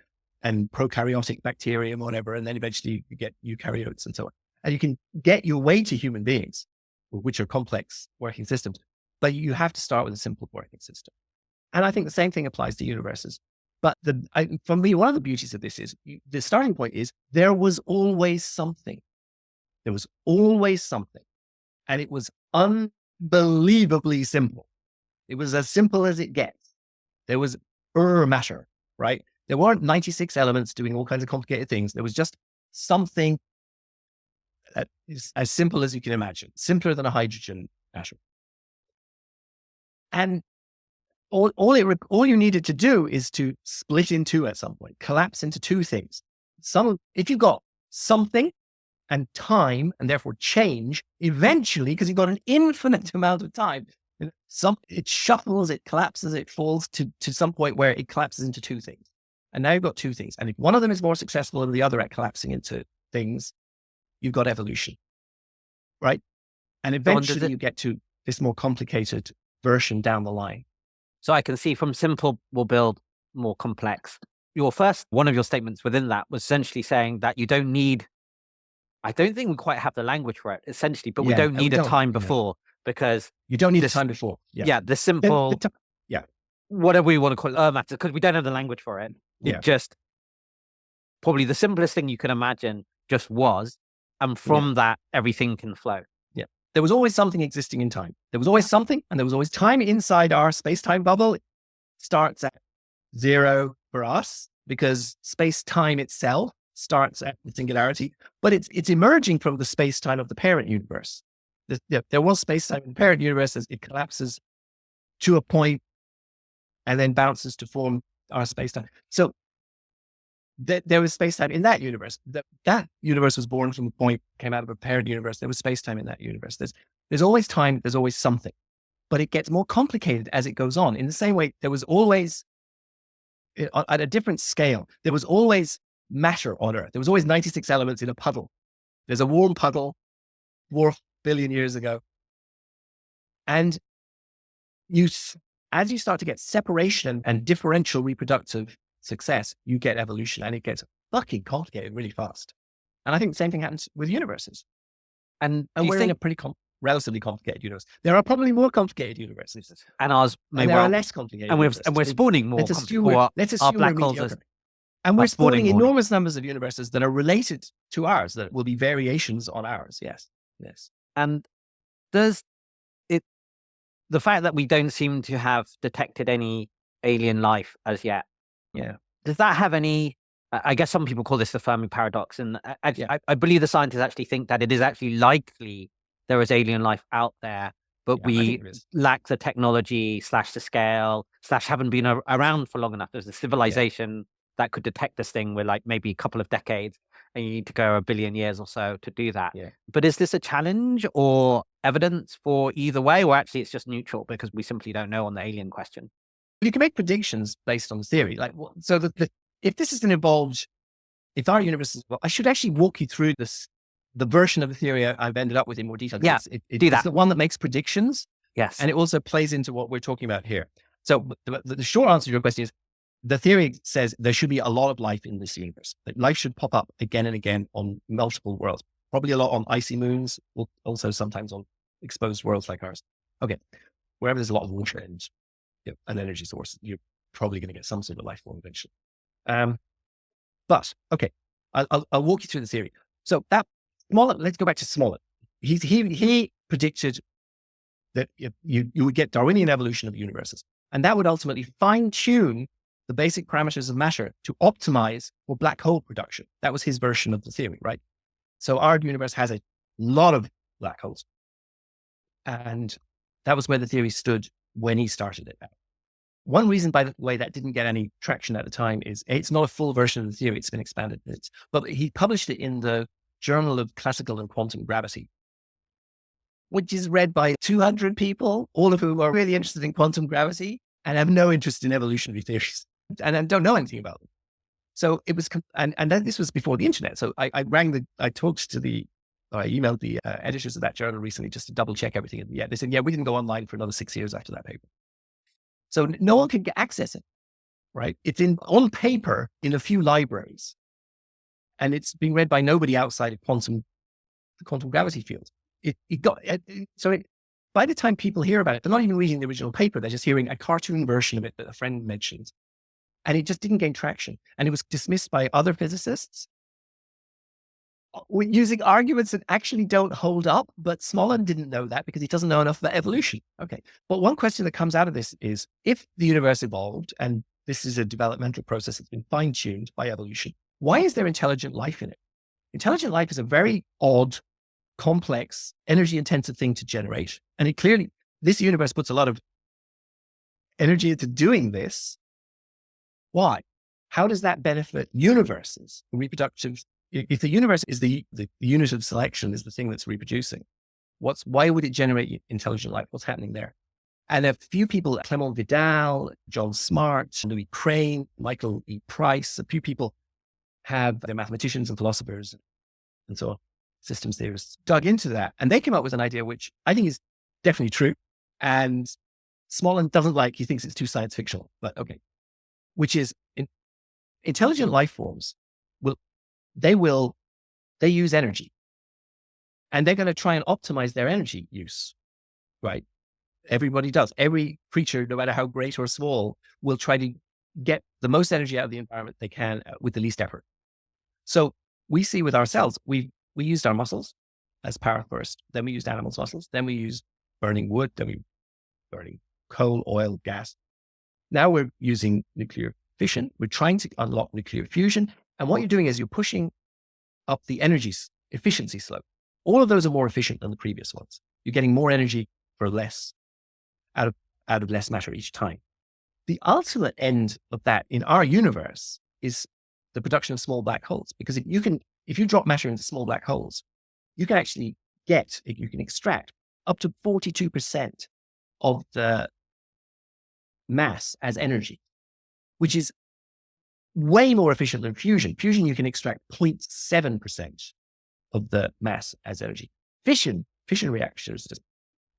and prokaryotic bacteria and whatever, and then eventually you get eukaryotes and so on. And you can get your way to human beings, which are complex working systems, but you have to start with a simple working system. And I think the same thing applies to universes. But for me, one of the beauties of this is the starting point is there was always something. There was always something. And it was unbelievably simple. It was as simple as it gets. There was matter, right? There weren't 96 elements doing all kinds of complicated things. There was just something that is as simple as you can imagine, simpler than a hydrogen atom. And all you needed to do is to split in two at some point, collapse into two things. If you've got something and time, and therefore change, eventually, because you've got an infinite amount of time, it shuffles, it collapses, it falls to some point where it collapses into two things. And now you've got two things. And if one of them is more successful than the other at collapsing into things, you've got evolution, right? And eventually you get to this more complicated version down the line. So I can see from simple will build more complex. One of your statements within that was essentially saying that you don't need, I don't think we quite have the language for it, essentially, but we don't need a time before. because you don't need the time before. the simple, whatever we want to call it, matter, because we don't have the language for it. It just, probably the simplest thing you can imagine just was, and from that, everything can flow. Yeah. There was always something existing in time. There was always something, and there was always time inside our space-time bubble. It starts at 0 for us, because space-time itself starts at the singularity, but it's emerging from the space-time of the parent universe. There was space-time in the parent universe as it collapses to a point and then bounces to form our space-time. So there was space-time in that universe. That universe was born from a point, came out of a parent universe. There was space-time in that universe. There's always time, there's always something, but it gets more complicated as it goes on. In the same way, there was always, at a different scale, there was always matter on Earth. There was always 96 elements in a puddle. There's a warm puddle, 4 billion years ago. And as you start to get separation and differential reproductive success, you get evolution, and it gets fucking complicated really fast. And I think the same thing happens with universes. And we're in a pretty relatively complicated universe. There are probably more complicated universes, and ours may there are less complicated. And we're spawning more. Let's assume our black holes are, and we're spawning enormous numbers of universes that are related to ours, that will be variations on ours. Yes. And does it, the fact that we don't seem to have detected any alien life as yet, does that have any, I guess some people call this the Fermi paradox, and I believe the scientists actually think that it is actually likely there is alien life out there, but we lack the technology / the scale / haven't been around for long enough. There's a civilization that could detect this thing with like maybe a couple of decades, and you need to go 1 billion years or so to do that. But is this a challenge or evidence for either way, or actually it's just neutral because we simply don't know on the alien question? You can make predictions based on the theory. Like, so if this is an evolved, if our universe is, I should actually walk you through the version of the theory I've ended up with in more detail. Do that. It's the one that makes predictions. Yes. And it also plays into what we're talking about here. So the short answer to your question is, the theory says there should be a lot of life in this universe. That life should pop up again and again on multiple worlds, probably a lot on icy moons, also sometimes on exposed worlds like ours. Okay. Wherever there's a lot of water and an energy source, you're probably going to get some sort of life form eventually. But okay, I'll walk you through the theory. So that Smollett, let's go back to Smollett. He predicted that you would get Darwinian evolution of universes, and that would ultimately fine tune the basic parameters of matter to optimize for black hole production. That was his version of the theory, right? So our universe has a lot of black holes, and that was where the theory stood when he started it. One reason, by the way, that didn't get any traction at the time is it's not a full version of the theory. It's been expanded. But he published it in the Journal of Classical and Quantum Gravity, which is read by 200 people, all of whom are really interested in quantum gravity and have no interest in evolutionary theories and don't know anything about them. So it was, and then this was before the internet. So I emailed the editors of that journal recently just to double check everything. And they said, we didn't go online for another 6 years after that paper. So no one could access it, right? It's on paper in a few libraries, and it's being read by nobody outside of the quantum gravity field. By the time people hear about it, they're not even reading the original paper. They're just hearing a cartoon version of it that a friend mentioned, and it just didn't gain traction. And it was dismissed by other physicists using arguments that actually don't hold up. But Smollett didn't know that because he doesn't know enough about evolution. Okay. But one question that comes out of this is, if the universe evolved and this is a developmental process that's been fine-tuned by evolution, why is there intelligent life in it? Intelligent life is a very odd, complex, energy-intensive thing to generate. And this universe puts a lot of energy into doing this. Why? How does that benefit universes, reproductive? If the universe is the unit of selection, is the thing that's reproducing, why would it generate intelligent life? What's happening there? And a few people, Clement Vidal, John Smart, Louis Crane, Michael E. Price, a few people they're mathematicians and philosophers and so on, systems theorists, dug into that. And they came up with an idea, which I think is definitely true. And Smollett doesn't like, he thinks it's too science fictional, but okay. Which is intelligent life forms they use energy, and they're going to try and optimize their energy use. right? Everybody does. Every creature, no matter how great or small, will try to get the most energy out of the environment they can with the least effort. So we see with ourselves, we used our muscles as power first. Then we used animals' muscles. Then we used burning wood. Then we burning coal, oil, gas. Now we're using nuclear fission. We're trying to unlock nuclear fusion. And what you're doing is you're pushing up the energy efficiency slope. All of those are more efficient than the previous ones. You're getting more energy for less out of less matter each time. The ultimate end of that in our universe is the production of small black holes. Because if you drop matter into small black holes, you can actually extract up to 42% of the mass as energy, which is way more efficient than fusion. Fusion, you can extract 0.7% of the mass as energy. Fission reactors,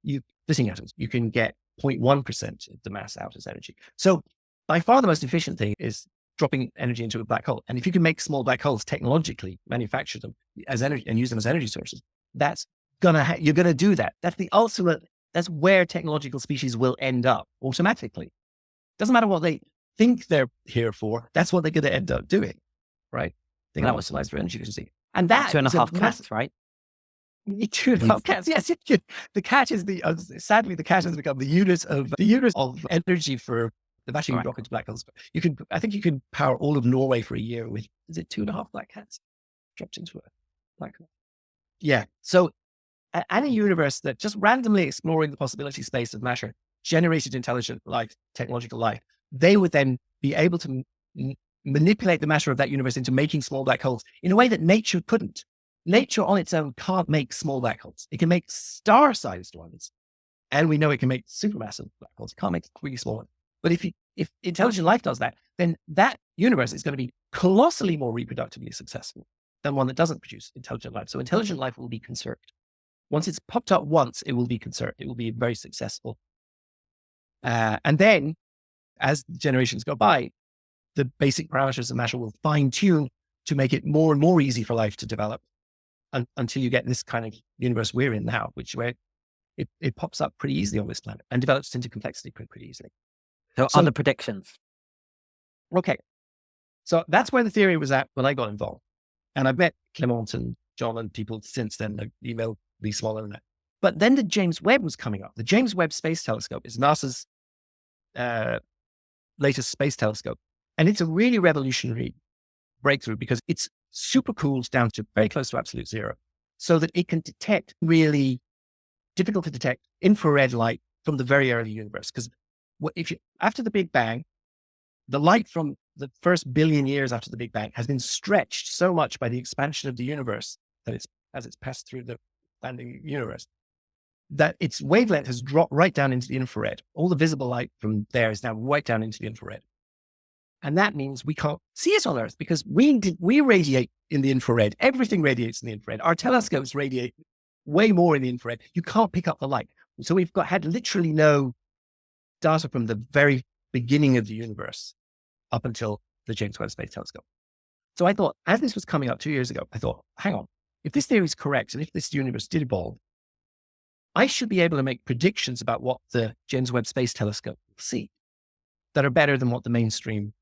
fissing atoms, you can get 0.1% of the mass out as energy. So by far the most efficient thing is dropping energy into a black hole. And if you can make small black holes technologically, manufacture them as energy and use them as energy sources, you're gonna do that. That's the ultimate. That's where technological species will end up automatically. Doesn't matter what they think they're here for. That's what they're going to end up doing, right? They're going to optimize for energy efficiency. And that 2.5 cats, right? 2.5 cats. Yes, the cat is sadly the cat has become the unit of energy for the battery rockets, black holes. I think you can power all of Norway for a year with, is it 2.5 black cats dropped into a black hole? Yeah. So and a universe that just randomly exploring the possibility space of matter generated intelligent life, technological life, they would then be able to manipulate the matter of that universe into making small black holes in a way that nature couldn't. Nature on its own can't make small black holes. It can make star-sized ones. And we know it can make supermassive black holes. It can't make really small ones. But if intelligent life does that, then that universe is going to be colossally more reproductively successful than one that doesn't produce intelligent life. So intelligent life will be conserved. Once it's popped up once, it will be conserved. It will be very successful. And then, as generations go by, the basic parameters of matter will fine-tune to make it more and more easy for life to develop until you get this kind of universe we're in now, where it pops up pretty easily on this planet and develops into complexity pretty easily. So other predictions. Okay. So that's where the theory was at when I got involved. And I've met Clement and John and people since then. Like email be smaller than that. But then the James Webb was coming up. The James Webb Space Telescope is NASA's latest space telescope. And it's a really revolutionary breakthrough because it's super cooled down to very close to absolute zero so that it can detect really difficult to detect infrared light from the very early universe. Because after the Big Bang, the light from the first billion years after the Big Bang has been stretched so much by the expansion of the universe that as it's passed through the expanding universe, that its wavelength has dropped right down into the infrared. All the visible light from there is now right down into the infrared. And that means we can't see it on Earth because we radiate in the infrared. Everything radiates in the infrared. Our telescopes radiate way more in the infrared. You can't pick up the light. So we've had literally no data from the very beginning of the universe up until the James Webb Space Telescope. So I thought, as this was coming up 2 years ago, I thought, hang on, if this theory is correct and if this universe did evolve, I should be able to make predictions about what the James Webb Space Telescope will see that are better than what the mainstream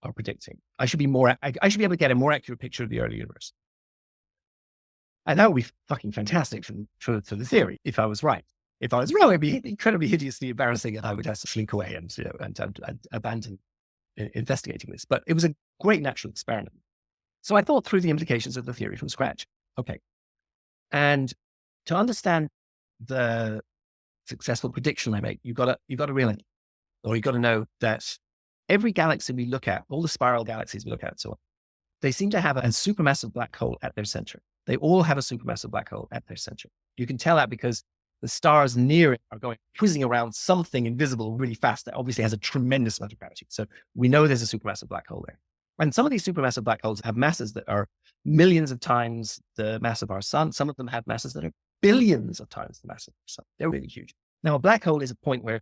are predicting. I should be able to get a more accurate picture of the early universe. And that would be fucking fantastic for the theory if I was right. If I was wrong, it'd be incredibly hideously embarrassing and I would have to slink away and abandon investigating this. But it was a great natural experiment. So I thought through the implications of the theory from scratch. Okay. And to understand the successful prediction I make, you've got to realize, or you've got to know that every galaxy we look at, all the spiral galaxies we look at, so on, they seem to have a supermassive black hole at their center. They all have a supermassive black hole at their center. You can tell that because the stars near it are whizzing around something invisible really fast that obviously has a tremendous amount of gravity. So we know there's a supermassive black hole there. And some of these supermassive black holes have masses that are millions of times the mass of our sun. Some of them have masses that are billions of times the mass of our sun. They're really huge. Now, a black hole is a point where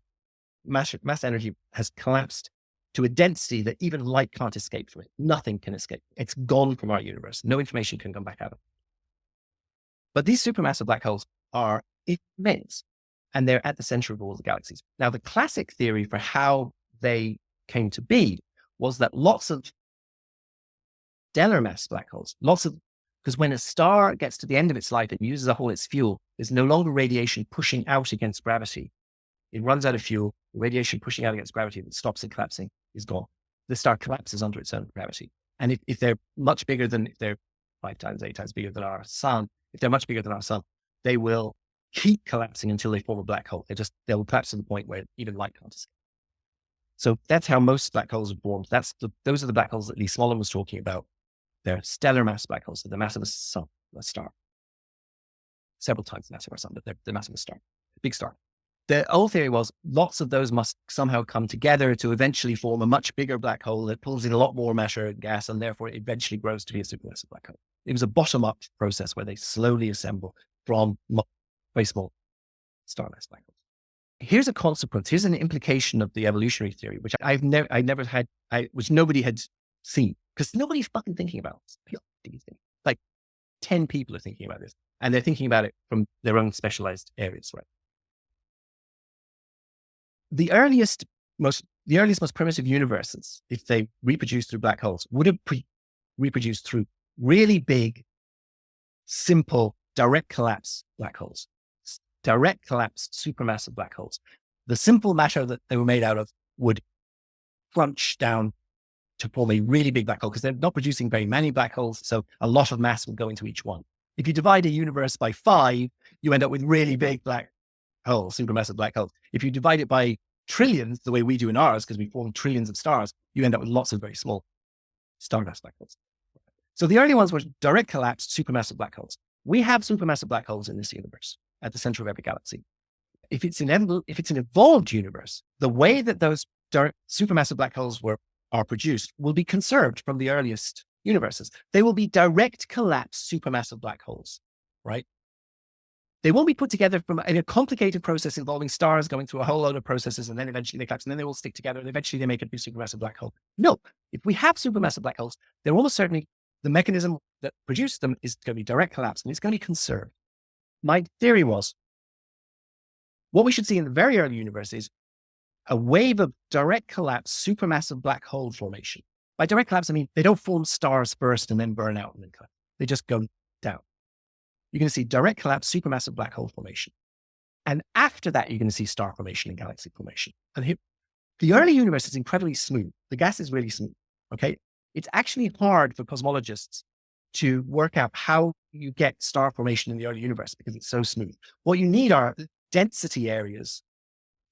mass energy has collapsed to a density that even light can't escape from it. Nothing can escape. It's gone from our universe. No information can come back out of it. But these supermassive black holes are immense. and they're at the center of all the galaxies. Now, the classic theory for how they came to be was that lots of stellar mass black holes, because when a star gets to the end of its life, it uses up all its fuel. There's no longer radiation pushing out against gravity. It runs out of fuel. The radiation pushing out against gravity that stops it collapsing is gone. The star collapses under its own gravity. And if they're much bigger than, if they're 5 times, 8 times bigger than our sun, if they're much bigger than our sun, they will keep collapsing until they form a black hole. They'll collapse to the point where even light can't escape. So that's how most black holes are formed. Those are the black holes that Lee Smolin was talking about. They're stellar mass black holes. They're the mass of a sun, a star. Several times the mass of our sun, but they're the mass of a star, a big star. The old theory was lots of those must somehow come together to eventually form a much bigger black hole that pulls in a lot more matter and gas, and therefore it eventually grows to be a supermassive black hole. It was a bottom-up process where they slowly assemble from very small star mass black holes. Here's a consequence. Here's an implication of the evolutionary theory, which which nobody had seen, because nobody's fucking thinking about this. Like 10 people are thinking about this, and they're thinking about it from their own specialized areas, right? The earliest, most primitive universes, if they reproduced through black holes, would have reproduced through really big, simple, direct collapse black holes, direct collapse supermassive black holes. The simple matter that they were made out of would crunch down to form a really big black hole, because they're not producing very many black holes, so a lot of mass will go into each one. If you divide a universe by 5, you end up with really big black holes, supermassive black holes. If you divide it by trillions, the way we do in ours, because we form trillions of stars, you end up with lots of very small star mass black holes. So the early ones were direct collapse supermassive black holes. We have supermassive black holes in this universe at the center of every galaxy. If it's an evolved universe, the way that those supermassive black holes are produced will be conserved from the earliest universes. They will be direct collapse supermassive black holes, right? They won't be put together in a complicated process involving stars going through a whole load of processes, and then eventually they collapse, and then they all stick together, and eventually they make a new supermassive black hole. No, if we have supermassive black holes, they're almost certainly, the mechanism that produced them is going to be direct collapse, and it's going to be conserved. My theory was, what we should see in the very early universe is a wave of direct collapse supermassive black hole formation. By direct collapse, I mean they don't form stars first and then burn out and then collapse. They just go down. You're going to see direct collapse supermassive black hole formation. And after that, you're going to see star formation and galaxy formation. And the early universe is incredibly smooth. The gas is really smooth. Okay. It's actually hard for cosmologists to work out how you get star formation in the early universe because it's so smooth. What you need are density areas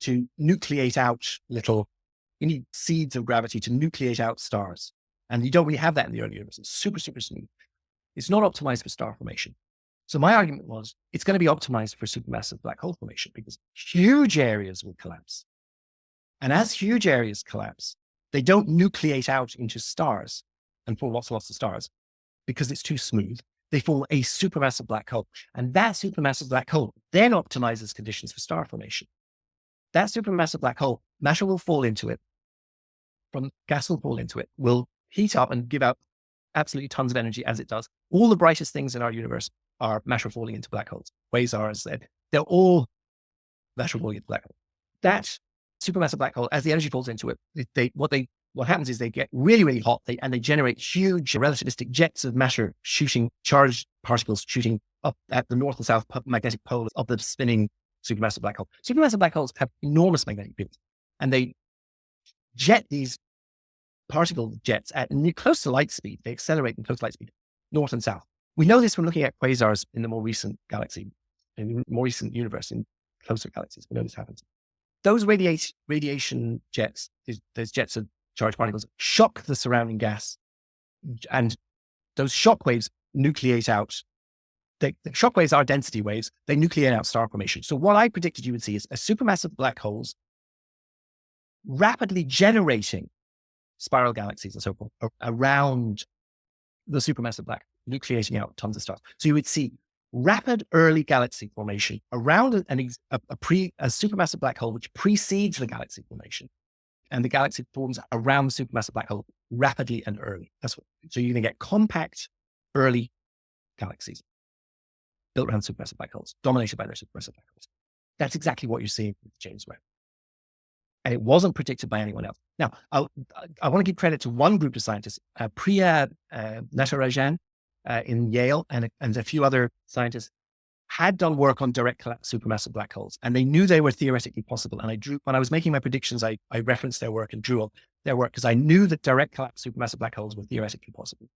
to nucleate out you need seeds of gravity to nucleate out stars. And you don't really have that in the early universe. It's super, super smooth. It's not optimized for star formation. So my argument was it's going to be optimized for supermassive black hole formation because huge areas will collapse. And as huge areas collapse, they don't nucleate out into stars and form lots and lots of stars because it's too smooth. They form a supermassive black hole. And that supermassive black hole then optimizes conditions for star formation. That supermassive black hole, matter will fall into it, gas will fall into it, will heat up and give out absolutely tons of energy as it does. All the brightest things in our universe are matter falling into black holes. Quasars, they're all matter falling into black holes. That supermassive black hole, as the energy falls into it, what happens is they get really, really hot and they generate huge relativistic jets of matter charged particles shooting up at the north and south magnetic poles of the spinning supermassive black hole. Supermassive black holes have enormous magnetic fields, and they jet these particle jets at close to light speed. They accelerate in close to light speed, north and south. We know this from looking at quasars in the more recent galaxy, in the more recent universe, in closer galaxies. We know this happens. Those radiation jets, those jets of charged particles, shock the surrounding gas, and those shock waves nucleate out. The shock waves are density waves. They nucleate out star formation. So what I predicted you would see is a supermassive black holes rapidly generating spiral galaxies and so forth around the supermassive black, nucleating out tons of stars. So you would see rapid early galaxy formation around a supermassive black hole, which precedes the galaxy formation. And the galaxy forms around the supermassive black hole rapidly and early. So you're going to get compact early galaxies built around supermassive black holes, dominated by their supermassive black holes. That's exactly what you're seeing with James Webb. And it wasn't predicted by anyone else. Now, I want to give credit to one group of scientists, Priya Natarajan in Yale and a few other scientists had done work on direct collapse supermassive black holes, and they knew they were theoretically possible. And when I was making my predictions, I referenced their work and drew on their work because I knew that direct collapse supermassive black holes were theoretically possible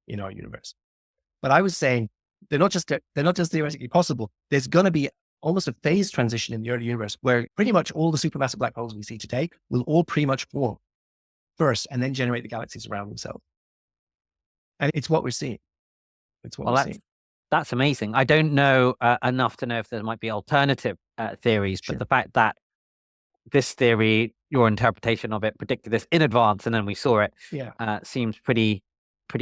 in our universe. But I was saying they're not just theoretically possible. There's going to be almost a phase transition in the early universe where pretty much all the supermassive black holes we see today will all pretty much form first and then generate the galaxies around themselves. And it's what we're seeing. It's what we're seeing. That's amazing. I don't know enough to know if there might be alternative theories, but the fact that this theory, your interpretation of it, predicted this in advance and then we saw it, seems pretty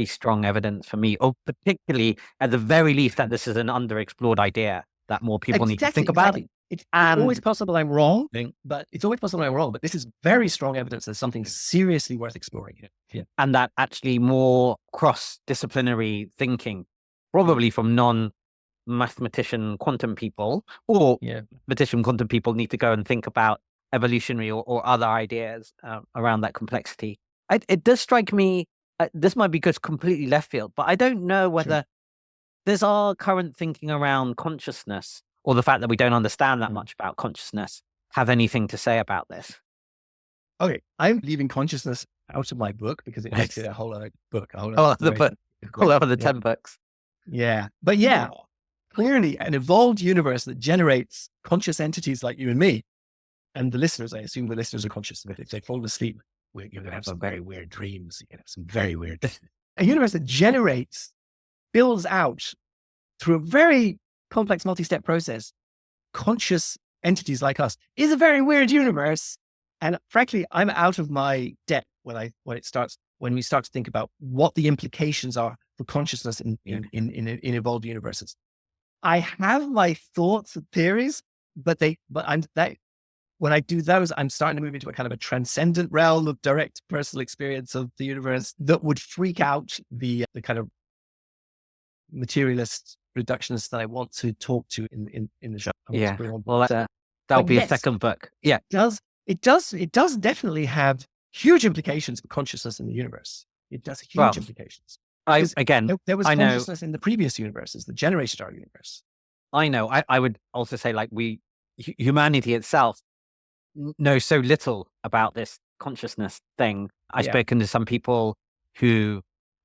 strong evidence for me, or particularly at the very least that this is an underexplored idea that more people need to think about. It's always possible I'm wrong, but this is very strong evidence that something seriously worth exploring here. Yeah. And that actually more cross-disciplinary thinking, probably from non-mathematician quantum people or mathematician quantum people, need to go and think about evolutionary or other ideas around that complexity. It does strike me, this might be just completely left field, but I don't know whether there's our current thinking around consciousness or the fact that we don't understand that much about consciousness have anything to say about this. Okay, I'm leaving consciousness out of my book because it makes it a whole other book. A whole other 10 books. Yeah. But clearly an evolved universe that generates conscious entities like you and me, and the listeners, I assume the listeners are conscious of it. If they fall asleep, you're going to have some very weird dreams. You're going to have some very weird. A universe that builds out through a very complex multi-step process, conscious entities like us is a very weird universe. And frankly, I'm out of my depth when we start to think about what the implications are for consciousness in evolved universes. I have my thoughts and theories, when I do those, I'm starting to move into a kind of a transcendent realm of direct personal experience of the universe that would freak out the kind of materialist reductionists that I want to talk to in the show. Well, that'll be a second book. Yeah, it does definitely have huge implications for consciousness in the universe. It does huge implications. There was consciousness in the previous universes that generated our universe. I know. I would also say, like, humanity itself knows so little about this consciousness thing. I've spoken to some people who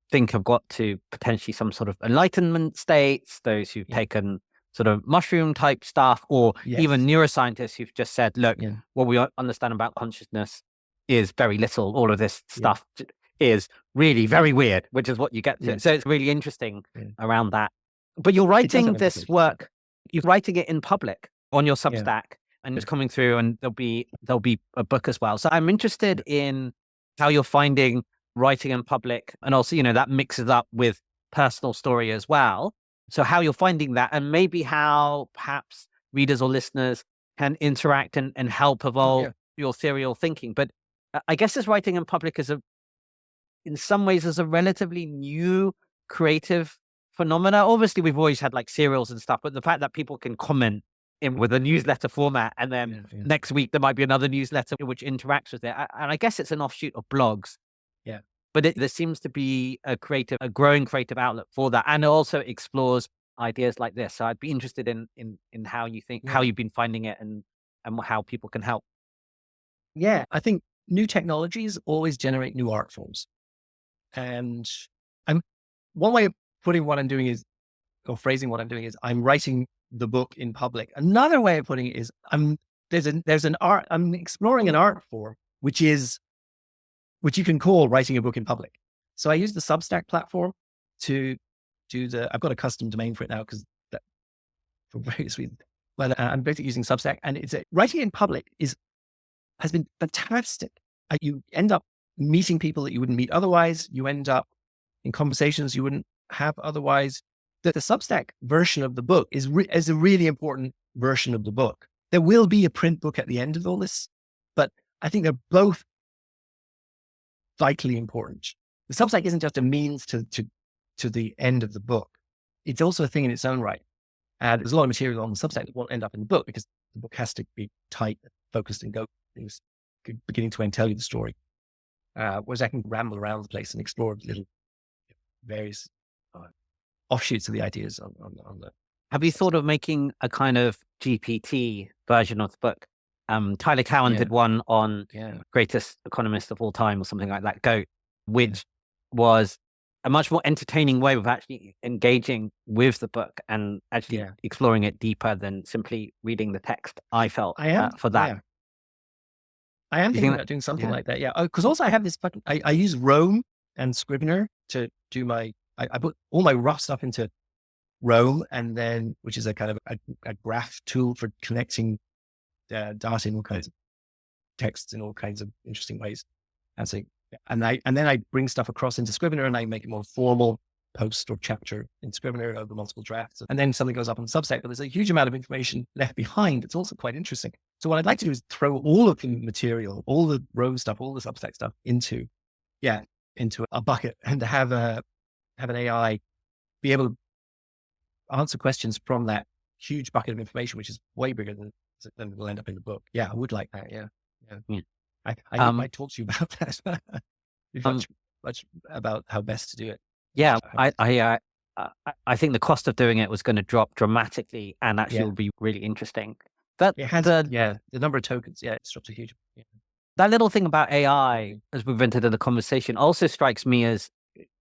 think have got to potentially some sort of enlightenment states, those who've taken sort of mushroom type stuff, or even neuroscientists who've just said, look, what we understand about consciousness is very little. All of this stuff is really very weird, which is what you get to. So it's really interesting around that. But you're writing this work, you're writing it in public on your Substack, and it's coming through, and there'll be a book as well. So I'm interested in how you're finding writing in public, and also, that mixes up with personal story as well. So how you're finding that, and maybe how perhaps readers or listeners can interact and help evolve your serial thinking. But I guess this writing in public in some ways is a relatively new creative phenomena. Obviously, we've always had like serials and stuff, but the fact that people can comment in with a newsletter format, and then next week there might be another newsletter which interacts with it. And I guess it's an offshoot of blogs. Yeah. But there seems to be a growing creative outlet for that, and it also explores ideas like this. So I'd be interested in how you think, how you've been finding it, and how people can help. Yeah, I think new technologies always generate new art forms, and one way of putting what I'm doing is, or phrasing what I'm doing is, I'm writing the book in public. Another way of putting it is, I'm exploring an art form which you can call writing a book in public. So I use the Substack platform to do I've got a custom domain for it now for various reasons, but I'm basically using Substack, and writing in public has been fantastic. You end up meeting people that you wouldn't meet otherwise. You end up in conversations you wouldn't have otherwise. The Substack version of the book is a really important version of the book. There will be a print book at the end of all this, but I think they're both vitally important. The Substack isn't just a means to the end of the book. It's also a thing in its own right. And there's a lot of material on the Substack that won't end up in the book because the book has to be tight, focused, and go things beginning to end, tell you the story. Whereas I can ramble around the place and explore little various offshoots of the ideas on the. Have you thought of making a kind of GPT version of the book? Tyler Cowen did one on greatest economist of all time or something like that, GOAT, which was a much more entertaining way of actually engaging with the book and actually exploring it deeper than simply reading the text. I felt for that. Yeah. I am thinking about doing something like that. Yeah. Because also I have this I use Rome and Scrivener to do my, I put all my rough stuff into Rome, and then, which is a kind of a graph tool for connecting data in all kinds of texts in all kinds of interesting ways. And so, and then I bring stuff across into Scrivener and I make it more formal post or chapter in Scrivener over multiple drafts. And then something goes up on Substack, but there's a huge amount of information left behind. It's also quite interesting. So what I'd like to do is throw all of the material, all the Rome stuff, all the Substack stuff into a bucket, and to have an AI be able to answer questions from that huge bucket of information, which is way bigger than will end up in the book. Yeah, I would like that. Yeah. I might talk to you about that. much about how best to do it. Yeah, I think the cost of doing it was going to drop dramatically, and actually will be really interesting. That the number of tokens, it's dropped a huge. Yeah. That little thing about AI, as we've entered in the conversation, also strikes me as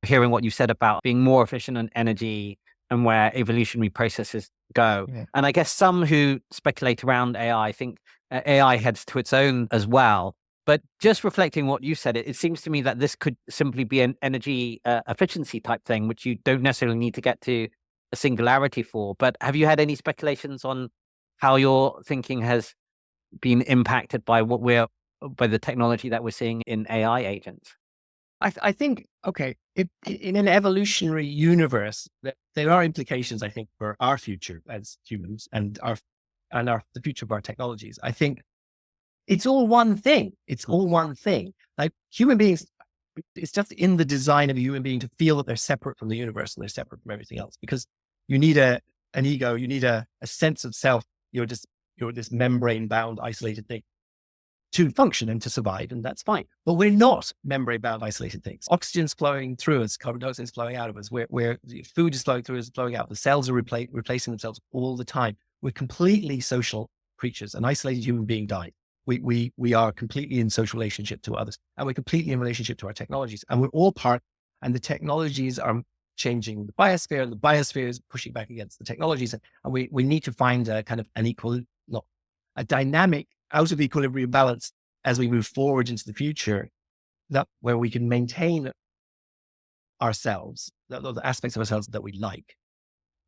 hearing what you said about being more efficient on energy and where evolutionary processes go. Yeah. And I guess some who speculate around AI think AI heads to its own as well. But just reflecting what you said, it seems to me that this could simply be an energy efficiency type thing, which you don't necessarily need to get to a singularity for. But have you had any speculations on how your thinking has been impacted by by the technology that we're seeing in AI agents? I think, if in an evolutionary universe, there are implications, I think, for our future as humans and the future of our technologies. I think it's all one thing. It's all one thing. Like human beings, it's just in the design of a human being to feel that they're separate from the universe and they're separate from everything else, because you need an ego, you need a sense of self. You're this membrane bound, isolated thing to function and to survive, and that's fine. But we're not membrane bound, isolated things. Oxygen's flowing through us, carbon dioxide is flowing out of us. Where food is flowing through us, flowing out. The cells are replacing themselves all the time. We're completely social creatures. An isolated human being died. We are completely in social relationship to others, and we're completely in relationship to our technologies, and we're all part. And the technologies are changing the biosphere, and the biosphere is pushing back against the technologies, and we need to find a kind of a dynamic out of equilibrium balance as we move forward into the future, that where we can maintain ourselves, the aspects of ourselves that we like.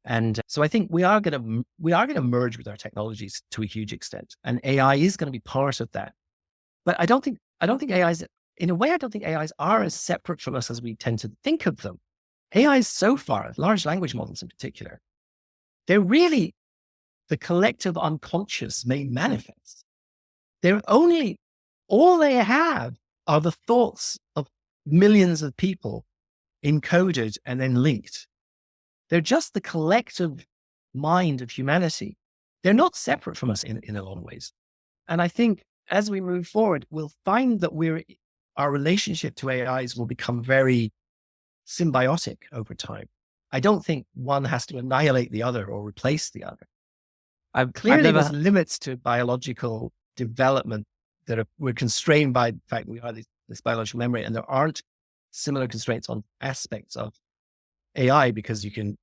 And so I think we are going to merge with our technologies to a huge extent, and AI is going to be part of that. But I don't think AIs, in a way, I don't think AIs are as separate from us as we tend to think of them. AIs so far, large language models in particular, they're really the collective unconscious made manifest. All they have are the thoughts of millions of people encoded and then linked. They're just the collective mind of humanity. They're not separate from us in a lot of ways. And I think as we move forward, we'll find that our relationship to AIs will become very symbiotic over time. I don't think one has to annihilate the other or replace the other. Clearly, there's limits to biological development we're constrained by the fact that we are this biological memory, and there aren't similar constraints on aspects of AI because you can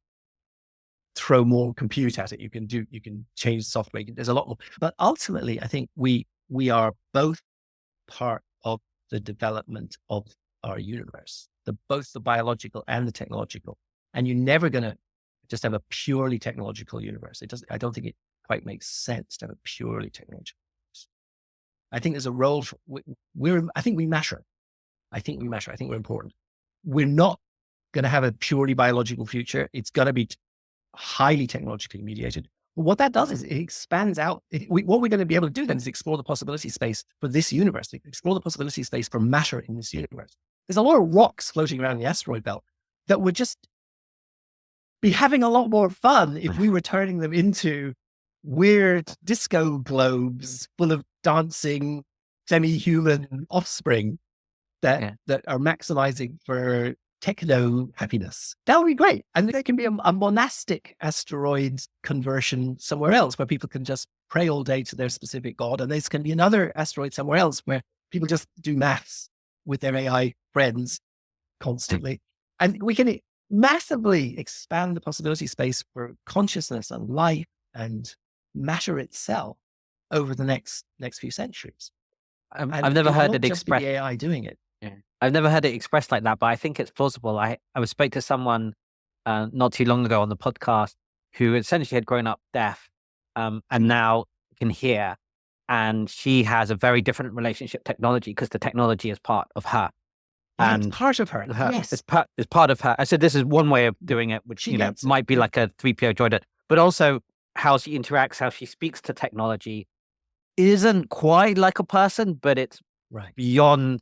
throw more compute at it. You can change software. There's a lot more, but ultimately, I think we are both part of the development of our universe, both the biological and the technological. And you're never going to just have a purely technological universe. I don't think it quite makes sense to have a purely technological universe. I think there's a role for, I think we matter. I think we're important. We're not going to have a purely biological future. It's going to be highly technologically mediated. But what that does is it expands out. What we're going to be able to do then is explore the possibility space for this universe, explore the possibility space for matter in this universe. There's a lot of rocks floating around the asteroid belt that would just be having a lot more fun if we were turning them into weird disco globes full of dancing semi-human offspring that are maximizing for techno happiness. That would be great. And there can be a monastic asteroid conversion somewhere else where people can just pray all day to their specific god. And there's going to be another asteroid somewhere else where people just do maths with their AI friends constantly. And we can massively expand the possibility space for consciousness and life and matter itself over the next few centuries. I've never heard it expressed. The AI doing it. Yeah. I've never heard it expressed like that, but I think it's plausible. I spoke to someone not too long ago on the podcast who essentially had grown up deaf and now can hear. And she has a very different relationship with technology because the technology is part of her. And it's part of her. Yes. It's part of her. I said, this is one way of doing it, which, might be like a 3PO droid, but also how she interacts, how she speaks to technology isn't quite like a person, but it's beyond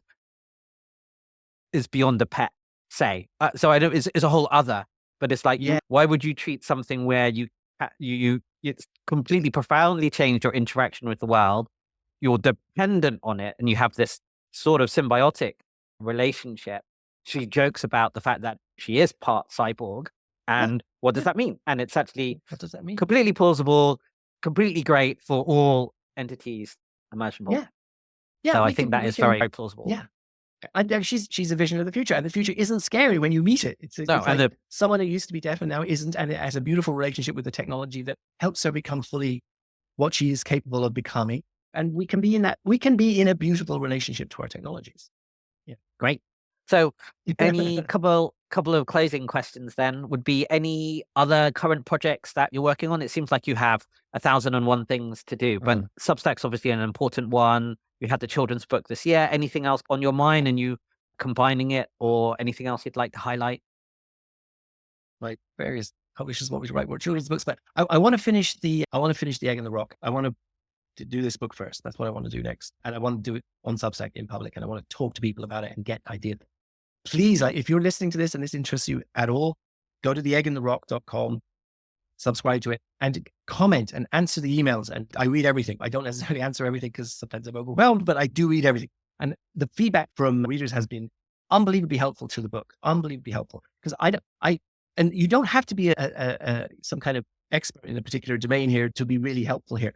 the pet, say. So I don't, it's a whole other, but it's like, why would you treat something where it's completely profoundly changed your interaction with the world, you're dependent on it, and you have this sort of symbiotic relationship. She jokes about the fact that she is part cyborg, and what does that mean? And it's actually what does that mean? Completely plausible, completely great for all entities imaginable. So I think that is very, very plausible. Yeah. And she's a vision of the future, and the future isn't scary when you meet it. It's like someone who used to be deaf and now isn't, and it has a beautiful relationship with the technology that helps her become fully what she is capable of becoming. And we can be in a beautiful relationship to our technologies. Yeah. Great. So any couple of closing questions then would be any other current projects that you're working on? It seems like you have 1,001 things to do, but Substack's obviously an important one. You had the children's book this year. Anything else on your mind and you combining it, or anything else you'd like to highlight? Like various publishers want me to write more children's books, but I want to finish the Egg and the Rock. I want to do this book first. That's what I want to do next. And I want to do it on Substack in public, and I want to talk to people about it and get ideas. Please, if you're listening to this and this interests you at all, go to theeggandtherock.com, subscribe to it, and comment and answer the emails. And I read everything. I don't necessarily answer everything because sometimes I'm overwhelmed, but I do read everything. And the feedback from readers has been unbelievably helpful to the book. Unbelievably helpful. Because and you don't have to be some kind of expert in a particular domain here to be really helpful here.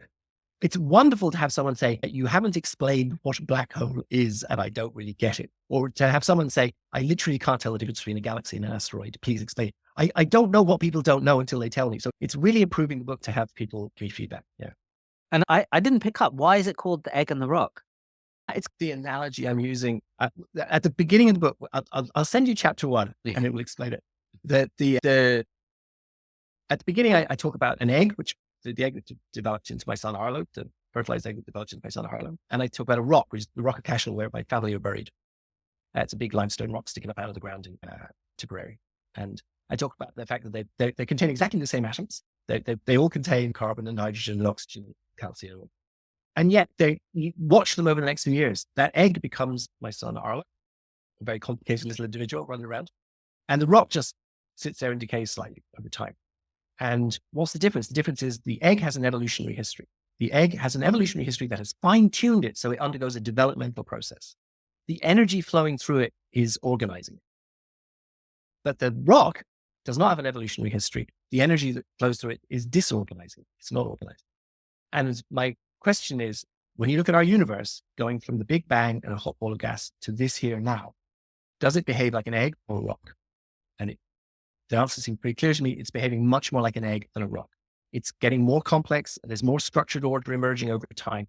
It's wonderful to have someone say, you haven't explained what a black hole is, and I don't really get it. Or to have someone say, I literally can't tell the difference between a galaxy and an asteroid. Please explain. I don't know what people don't know until they tell me. So it's really improving the book to have people give me feedback. Yeah. And I didn't pick up, why is it called The Egg and the Rock? It's the analogy I'm using. At the beginning of the book, I'll send you chapter 1 and it will explain it. At the beginning, I talk about an egg, which the egg that developed into my son Arlo, the fertilized egg that developed into my son Arlo. And I talk about a rock, which is the rock of Cashel, where my family are buried. It's a big limestone rock sticking up out of the ground in Tipperary. And I talk about the fact that they contain exactly the same atoms. They all contain carbon and nitrogen and oxygen, and calcium. And yet you watch them over the next few years. That egg becomes my son Arlo, a very complicated little individual running around. And the rock just sits there and decays slightly over time. And what's the difference? The difference is the egg has an evolutionary history. The egg has an evolutionary history that has fine-tuned it so it undergoes a developmental process. The energy flowing through it is organizing it. But the rock does not have an evolutionary history. The energy that flows through it is disorganizing. It's not organized. And my question is, when you look at our universe, going from the Big Bang and a hot ball of gas to this here now, does it behave like an egg or a rock? And the answer seems pretty clear to me. It's behaving much more like an egg than a rock. It's getting more complex. There's more structured order emerging over time.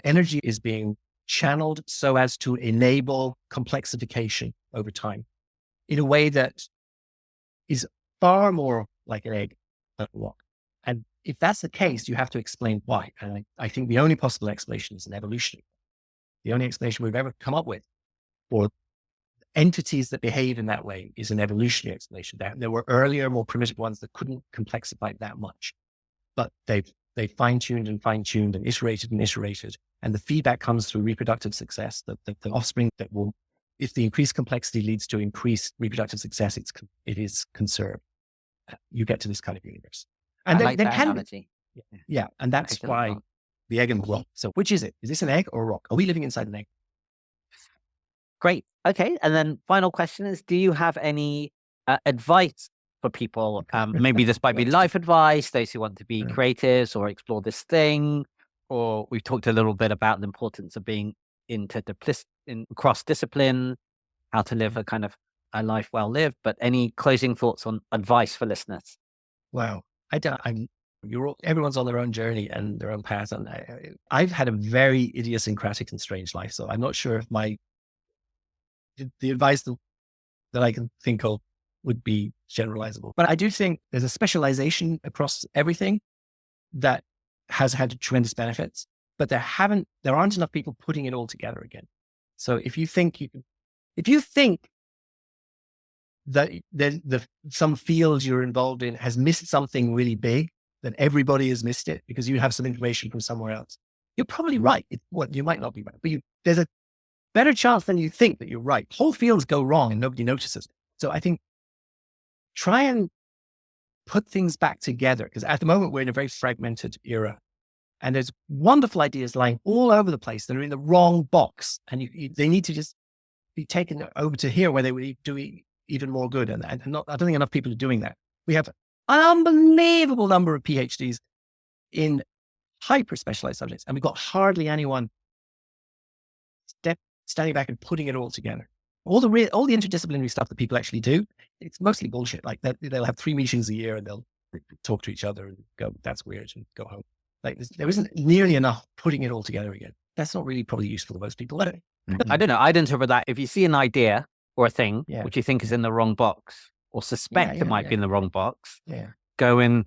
Energy is being channeled so as to enable complexification over time in a way that is far more like an egg than a rock. And if that's the case, you have to explain why. And I think the only possible explanation is an evolutionary. The only explanation we've ever come up with for entities that behave in that way is an evolutionary explanation. There were earlier, more primitive ones that couldn't complexify that much, but they fine-tuned and iterated and iterated. And the feedback comes through reproductive success, the offspring that will, if the increased complexity leads to increased reproductive success, it is conserved. you get to this kind of universe. I And like there that can analogy. yeah, and that's Excellent. why the egg and the rock. So which is it? Is this an egg or a rock? Are we living inside an egg? Great. Okay. And then final question is, do you have any advice for people? Maybe this might be life advice, those who want to be creatives or explore this thing, or we've talked a little bit about the importance of being cross-discipline, how to live a kind of a life well lived, but any closing thoughts on advice for listeners? Wow. Everyone's on their own journey and their own path. And I've had a very idiosyncratic and strange life. So I'm not sure if the advice that I can think of would be generalizable. But I do think there's a specialization across everything that has had tremendous benefits, but there aren't enough people putting it all together again. So if you think that some field you're involved in has missed something really big, then everybody has missed it because you have some information from somewhere else. You're probably right. You might not be right, but there's a better chance than you think that you're right. Whole fields go wrong and nobody notices. So I think try and put things back together, because at the moment we're in a very fragmented era and there's wonderful ideas lying all over the place that are in the wrong box, and they need to just be taken over to here where they would do even more good. And I don't think enough people are doing that. We have an unbelievable number of PhDs in hyper specialized subjects, and we've got hardly anyone standing back and putting it all together. All the interdisciplinary stuff that people actually do, it's mostly bullshit. Like they'll have 3 meetings a year and they'll talk to each other and go, "That's weird," and go home. Like there isn't nearly enough putting it all together again. That's not really probably useful to most people. I don't know. I'd interpret that if you see an idea or a thing which you think is in the wrong box or suspect it might be in the wrong box, go and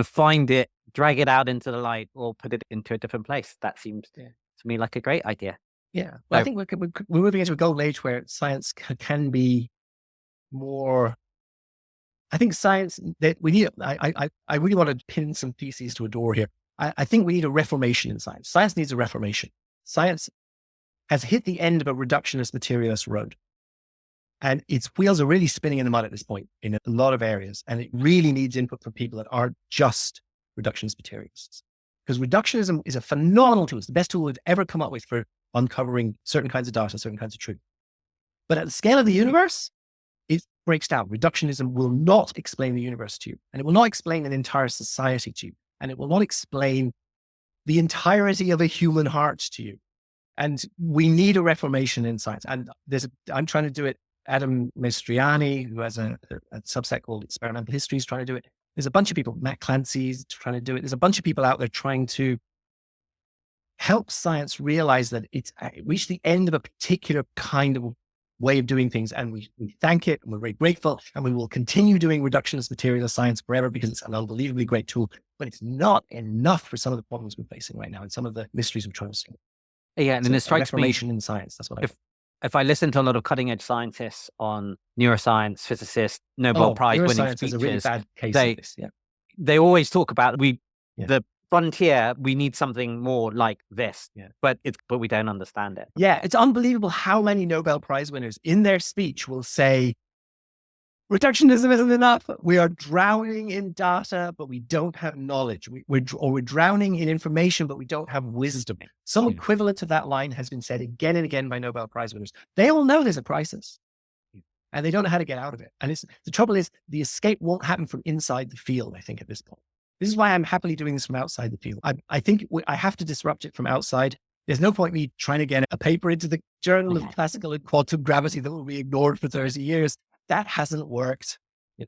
find it, drag it out into the light, or put it into a different place. That seems to me like a great idea. Yeah. Well, I think we're moving into a golden age where science can be more. I think science that we need. I really want to pin some theses to a door here. I think we need a reformation in science. Science needs a reformation. Science has hit the end of a reductionist materialist road, and its wheels are really spinning in the mud at this point in a lot of areas. And it really needs input from people that aren't just reductionist materialists, because reductionism is a phenomenal tool. It's the best tool we've ever come up with for uncovering certain kinds of data, certain kinds of truth. But at the scale of the universe, it breaks down. Reductionism will not explain the universe to you, and it will not explain an entire society to you, and it will not explain the entirety of a human heart to you. And we need a reformation in science. And I'm trying to do it. Adam Mastriani, who has a subset called Experimental History, is trying to do it. There's a bunch of people, Matt Clancy's trying to do it. There's a bunch of people out there trying to help science realize that it's reached the end of a particular kind of way of doing things. And we thank it, and we're very grateful, and we will continue doing reductionist materialist science forever because it's an unbelievably great tool, but it's not enough for some of the problems we're facing right now and some of the mysteries we're trying to solve. Yeah, and it strikes me in science. That's what if I listen to a lot of cutting edge scientists on neuroscience, physicists, Nobel Prize winning speeches, is a really bad case they, of this. Yeah. They always talk about the frontier. We need something more like this, but we don't understand it. Yeah, it's unbelievable how many Nobel Prize winners in their speech will say, reductionism isn't enough. We are drowning in data, but we don't have knowledge. We're drowning in information, but we don't have wisdom. Some equivalent to that line has been said again and again by Nobel Prize winners. They all know there's a crisis, and they don't know how to get out of it. And the trouble is, the escape won't happen from inside the field, I think, at this point. This is why I'm happily doing this from outside the field. I think I have to disrupt it from outside. There's no point me trying to get a paper into the Journal of Classical and Quantum Gravity that will be ignored for 30 years. That hasn't worked. It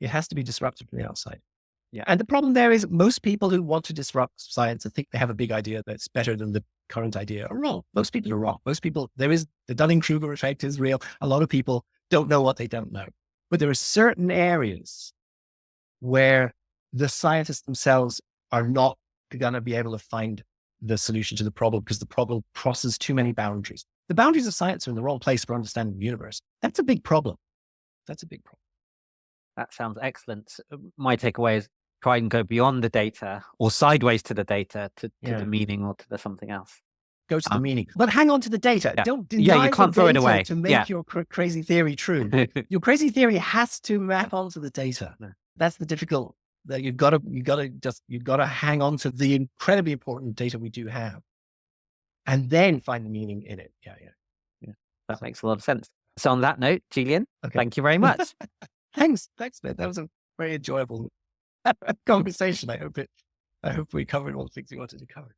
has to be disrupted from the outside. Yeah. And the problem there is most people who want to disrupt science and think they have a big idea that's better than the current idea are wrong. Most people are wrong. Most people, the Dunning-Kruger effect is real. A lot of people don't know what they don't know. But there are certain areas where the scientists themselves are not going to be able to find the solution to the problem because the problem crosses too many boundaries. The boundaries of science are in the wrong place for understanding the universe. That's a big problem. That sounds excellent. My takeaway is try and go beyond the data or sideways to the data to the meaning or to the something else. Go to the meaning. But hang on to the data. Yeah. Don't deny you can't throw it away to make your crazy theory true. Your crazy theory has to map onto the data. that's the difficult, that you've got to hang on to the incredibly important data we do have and then find the meaning in it. Yeah. That makes a lot of sense. So on that note, Julian, Okay. thank you very much. Thanks, man. That was a very enjoyable conversation. I hope we covered all the things we wanted to cover.